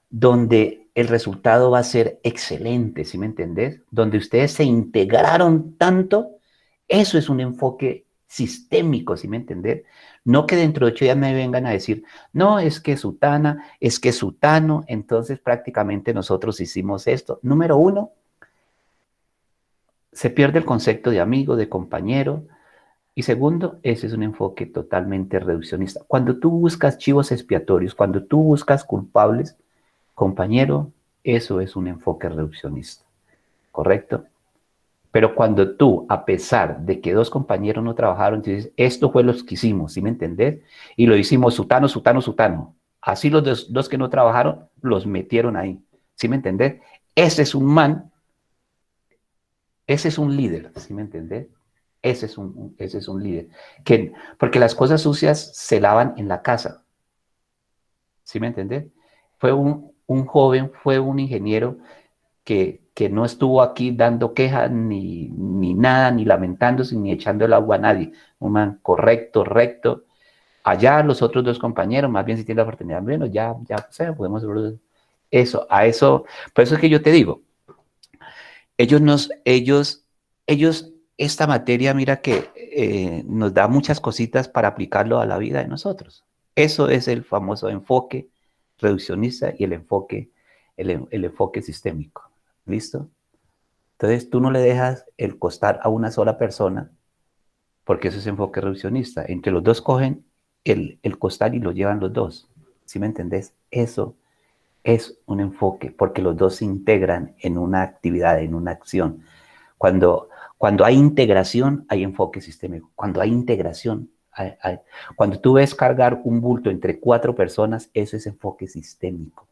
donde el resultado va a ser excelente, ¿sí me entendés? Donde ustedes se integraron tanto, eso es un enfoque sistémico, ¿sí me entendés? No que dentro de 8 días me vengan a decir, no, es que sutana, es que sutano, entonces prácticamente nosotros hicimos esto. Número uno, se pierde el concepto de amigo, de compañero. Y segundo, ese es un enfoque totalmente reduccionista. Cuando tú buscas chivos expiatorios, cuando tú buscas culpables, compañero, eso es un enfoque reduccionista, ¿correcto? Pero cuando tú, a pesar de que dos compañeros no trabajaron, dices, esto fue lo que hicimos, ¿sí me entendés? Y lo hicimos sutano, sutano, sutano. Así los dos que no trabajaron, los metieron ahí, ¿sí me entendés? Ese es un man, ese es un líder, ¿sí me entendés? Ese es un líder. Porque las cosas sucias se lavan en la casa, ¿sí me entendés? Fue un joven, fue un ingeniero que no estuvo aquí dando quejas ni nada, ni lamentándose, ni echando el agua a nadie. Un man correcto, recto. Allá los otros dos compañeros, más bien si tienen la oportunidad, bueno, ya, o sea, podemos ver eso, a eso, por eso es que yo te digo, ellos, esta materia, mira que nos da muchas cositas para aplicarlo a la vida de nosotros. Eso es el famoso enfoque reduccionista y el enfoque sistémico. ¿Listo? Entonces tú no le dejas el costar a una sola persona, porque eso es enfoque reduccionista. Entre los dos cogen el costar y lo llevan los dos. ¿Sí me entendés? Eso es un enfoque, porque los dos se integran en una actividad, en una acción. Cuando hay integración, hay enfoque sistémico. Cuando hay integración, cuando tú ves cargar un bulto entre 4 personas, eso es enfoque sistémico.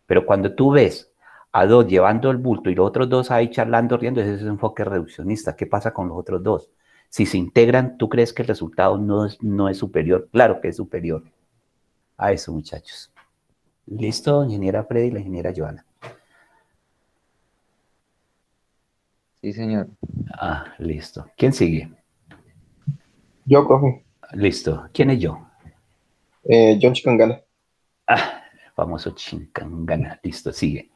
Pero cuando tú ves a 2 llevando el bulto y los otros 2 ahí charlando, riendo, ese es un enfoque reduccionista. ¿Qué pasa con los otros 2? Si se integran, ¿tú crees que el resultado no es superior? Claro que es superior. A eso, muchachos. ¿Listo, ingeniera Freddy y la ingeniera Joana? Sí, señor. Ah, listo. ¿Quién sigue? Yo, profe. Listo. ¿Quién es yo? John Chicangana. Ah, el famoso Chincangana. Listo, sigue.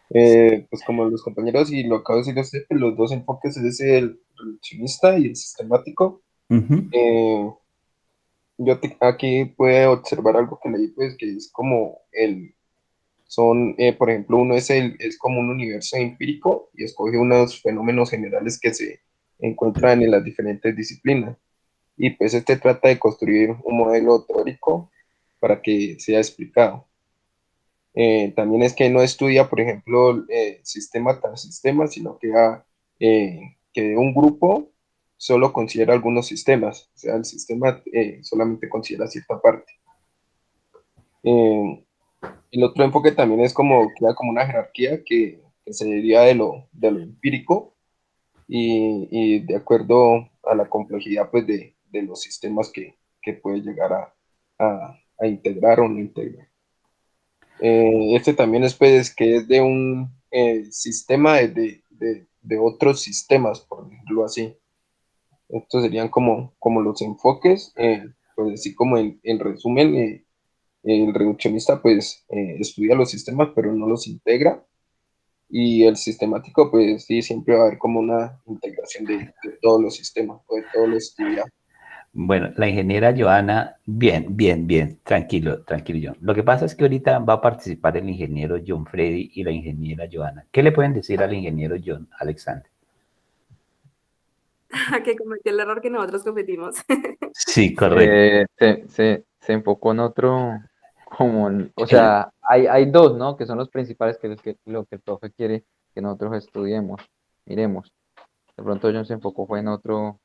Pues como los compañeros y lo acabo de decir usted, pues los dos enfoques es el reduccionista y el sistemático. Ujú. Aquí puede observar algo que leí, pues que es como por ejemplo, uno es como un universo empírico y escoge unos fenómenos generales que se encuentran en las diferentes disciplinas. Y pues este trata de construir un modelo teórico para que sea explicado. También es que no estudia, por ejemplo, sistema tras sistema, sino que un grupo solo considera algunos sistemas, o sea, el sistema solamente considera cierta parte. Eh, el otro enfoque también es como, crea como una jerarquía que se deriva de lo empírico y de acuerdo a la complejidad pues, de los sistemas que puede llegar a integrar o no integrar. Este también es pues que es de un sistema de otros sistemas, por decirlo así. Estos serían como los enfoques, pues así como en resumen, el reduccionista pues estudia los sistemas pero no los integra y el sistemático pues sí, siempre va a haber como una integración de todos los sistemas o de todos los estudiados. Bueno, la ingeniera Joana, bien, bien, bien, tranquilo, tranquilo, John. Lo que pasa es que ahorita va a participar el ingeniero John Freddy y la ingeniera Joana. ¿Qué le pueden decir al ingeniero John Alexander? Que cometió el error que nosotros cometimos. Sí, correcto. Se enfocó en otro, o sea, hay dos, ¿no? Que son los principales, que es lo que el profe quiere que nosotros estudiemos, miremos. De pronto John se enfocó fue en otro,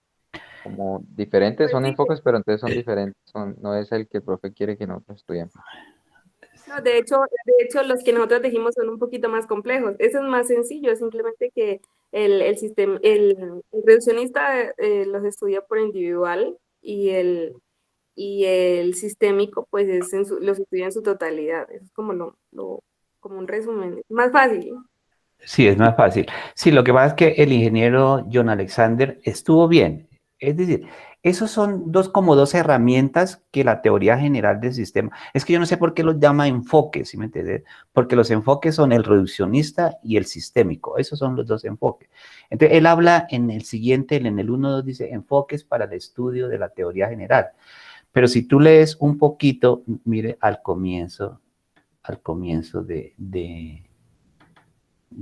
como diferentes, Pues son sí, enfoques, pero entonces son diferentes, no es el que el profe quiere que nosotros estudiemos. no, de hecho, los que nosotros dijimos son un poquito más complejos. Eso es más sencillo, es simplemente que el sistema, el reduccionista los estudia por individual y el sistémico, pues los estudia en su totalidad. Eso es como un resumen. Es más fácil. Sí, es más fácil. Sí, lo que pasa es que el ingeniero John Alexander estuvo bien. Es decir, esos son como dos herramientas que la teoría general del sistema. Es que yo no sé por qué los llama enfoques, ¿sí me entiendes? Porque los enfoques son el reduccionista y el sistémico. Esos son los dos enfoques. Entonces, él habla en el siguiente, en el 1.2, dice enfoques para el estudio de la teoría general. Pero si tú lees un poquito, mire, al comienzo de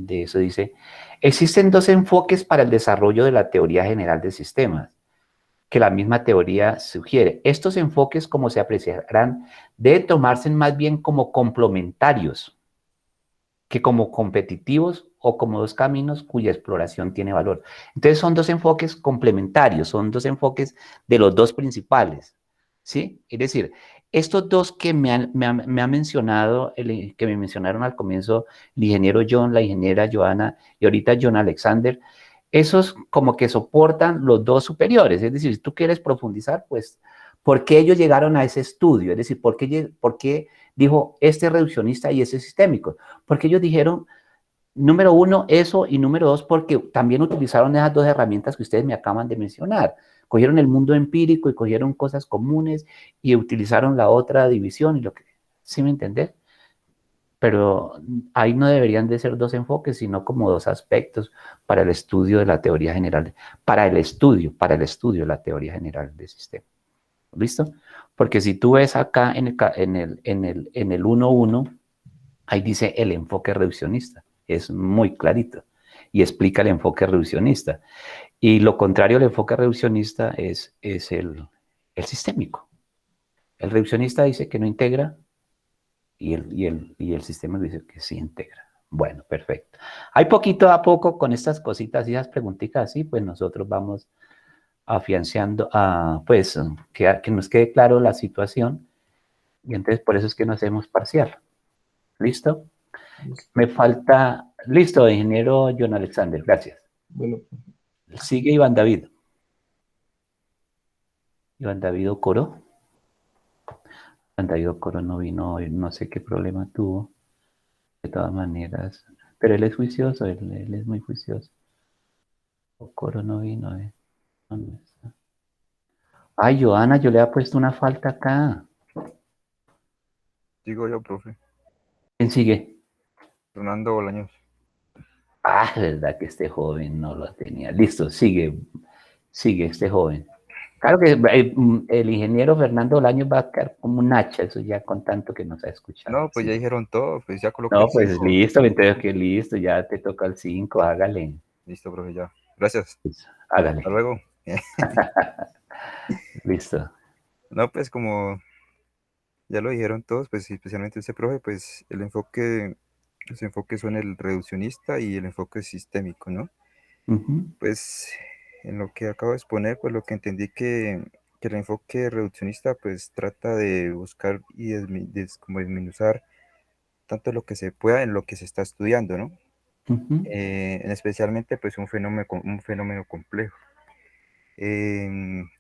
eso dice, existen dos enfoques para el desarrollo de la teoría general de sistemas, que la misma teoría sugiere. Estos enfoques, como se apreciarán, deben tomarse más bien como complementarios que como competitivos o como dos caminos cuya exploración tiene valor. Entonces son dos enfoques complementarios, son dos enfoques de los dos principales, ¿sí? Es decir, estos dos que me ha mencionado, que me mencionaron al comienzo, el ingeniero John, la ingeniera Joana y ahorita John Alexander, esos como que soportan los dos superiores, es decir, si tú quieres profundizar, pues, ¿por qué ellos llegaron a ese estudio? Es decir, ¿por qué dijo este reduccionista y ese sistémico? Porque ellos dijeron, número uno, eso, y número dos, porque también utilizaron esas dos herramientas que ustedes me acaban de mencionar. Cogieron el mundo empírico y cogieron cosas comunes y utilizaron la otra división y lo que, ¿sí me entendés? Pero ahí no deberían de ser dos enfoques, sino como dos aspectos para el estudio de la teoría general, para el estudio de la teoría general del sistema. ¿Listo? Porque si tú ves acá en el 1.1, ahí dice el enfoque reduccionista. Es muy clarito. Y explica el enfoque reduccionista. Y lo contrario al enfoque reduccionista es el sistémico. El reduccionista dice que no integra y el sistema dice que sí integra. Bueno, perfecto. Hay poquito a poco con estas cositas y esas preguntitas así, pues nosotros vamos afianzando, pues que nos quede claro la situación y entonces por eso es que no hacemos parcial. ¿Listo? Me falta, listo, ingeniero John Alexander, gracias. Bueno, Sigue Iván David. Iván David Ocoro. Darío Coro no vino hoy, no sé qué problema tuvo. De todas maneras, pero él es juicioso, él es muy juicioso. Coro no vino, ¿dónde está? Ay, Joana, yo le he puesto una falta acá. Digo yo, profe. ¿Quién sigue? Fernando Bolaños. Ah, verdad que este joven no lo tenía. Listo, sigue este joven. Claro que el ingeniero Fernando Bolaños va a quedar como un hacha, eso ya con tanto que nos ha escuchado. No, pues Sí. ya dijeron todo, pues ya coloqué No, el pues 5. listo, entonces que listo, ya te toca el 5, hágale. Listo, profe, ya. Gracias. Pues, hágale, Hasta luego. listo. No, pues como ya lo dijeron todos, pues especialmente usted, profe, pues los enfoques son el reduccionista y el enfoque sistémico, ¿no? Ujú, Pues en lo que acabo de exponer, pues lo que entendí que el enfoque reduccionista pues trata de buscar y como desmenuzar tanto lo que se pueda en lo que se está estudiando, ¿no? ujú, Especialmente pues un fenómeno complejo.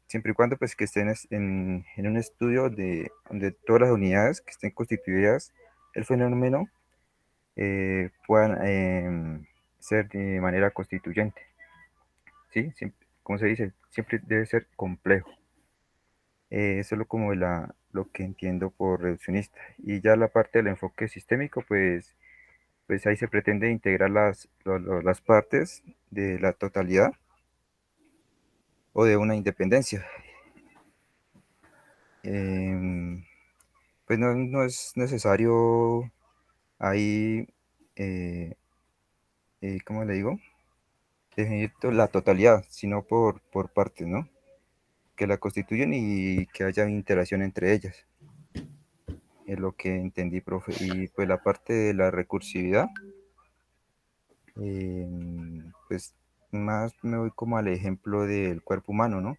Siempre y cuando pues que estén en un estudio donde todas las unidades que estén constituidas el fenómeno puedan ser de manera constituyente, ¿sí? Como se dice, siempre debe ser complejo. Eso es lo que entiendo por reduccionista. Y ya la parte del enfoque sistémico, pues ahí se pretende integrar las partes de la totalidad o de una independencia. Em, pues no es necesario ahí, ¿cómo le digo? Definir la totalidad, sino por partes, ¿no? Que la constituyen y que haya interacción entre ellas. Es lo que entendí, profe. Y pues la parte de la recursividad, pues más me voy como al ejemplo del cuerpo humano, ¿no?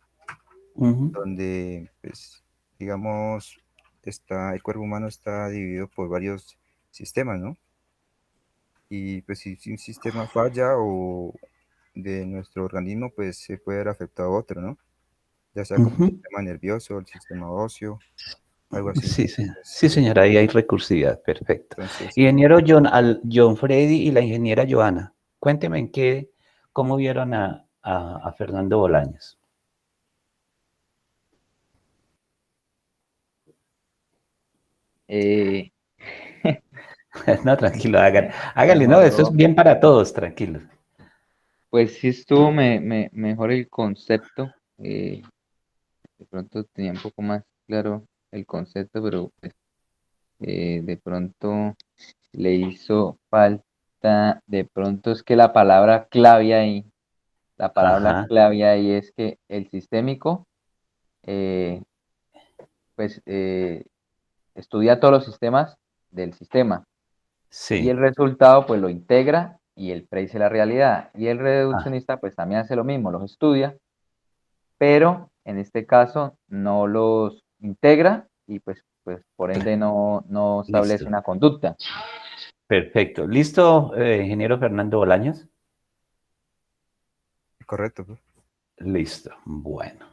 ujú, Donde, pues, digamos, el cuerpo humano está dividido por varios sistemas, ¿no? Y pues si un sistema falla o de nuestro organismo, pues se puede ver afectado a otro, ¿no? Ya sea como el ujú. sistema nervioso, el sistema óseo, algo así. Sí, sí, Pues, sí, señora, ahí hay recursividad, perfecto. entonces, Ingeniero John Freddy y la ingeniera Joana, cuénteme cómo vieron a Fernando Bolaños. Eh, No, tranquilo, hágale, no, esto es mejoró, bien para todos, tranquilo. pues sí estuvo mejor el concepto. De pronto tenía un poco más claro el concepto, pero pues, de pronto le hizo falta, de pronto es que la palabra Ajá, clave ahí es que el sistémico, eh, pues estudia todos los sistemas del sistema y el sí, resultado pues lo integra y él predice la realidad. Y el ah, reduccionista pues también hace lo mismo, los estudia, pero en este caso no los integra y pues por ende no establece listo, una conducta. perfecto. ¿Listo, ingeniero Fernando Bolaños? correcto, pues. Listo, bueno,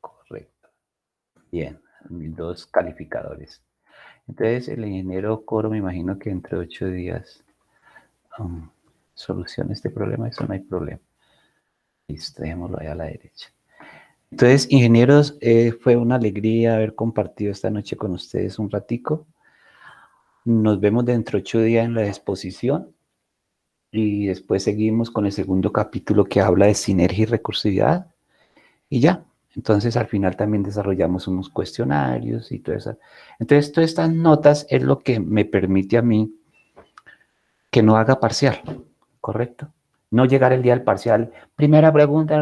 correcto. Bien, mis dos calificadores. Entonces, el ingeniero Coro, me imagino que entre 8 días um, soluciona este problema, eso no hay problema. Listo, dejémoslo ahí a la derecha. Entonces, ingenieros, fue una alegría haber compartido esta noche con ustedes un ratico. Nos vemos dentro de 8 días en la exposición y después seguimos con el segundo capítulo que habla de sinergia y recursividad y ya. Entonces, al final también desarrollamos unos cuestionarios y todo eso. Entonces, todas estas notas es lo que me permite a mí que no haga parcial, ¿correcto? No llegar el día del parcial, primera pregunta,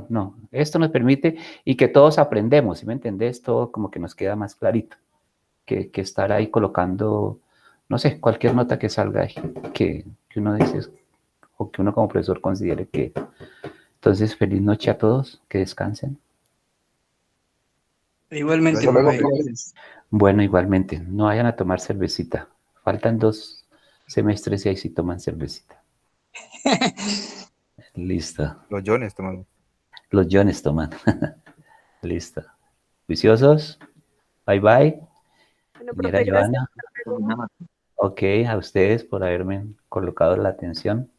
no, esto nos permite y que todos aprendemos, ¿sí me entendés? Todo como que nos queda más clarito que estar ahí colocando, no sé, cualquier nota que salga ahí, que uno dice, o que uno como profesor considere que. Entonces, feliz noche a todos, que descansen. Igualmente, Hasta Gracias, luego, profe, profe. profe. gracias. Bueno, igualmente, no vayan a tomar cervecita. Faltan 2 semestres y ahí sí toman cervecita. Listo. Los Jones tomando. Los Jones toman. Listo. ¿Juiciosos? Bye bye. Bueno, Señora profe, gracias. Joana. Hasta luego. Ok, a ustedes por haberme colocado la atención.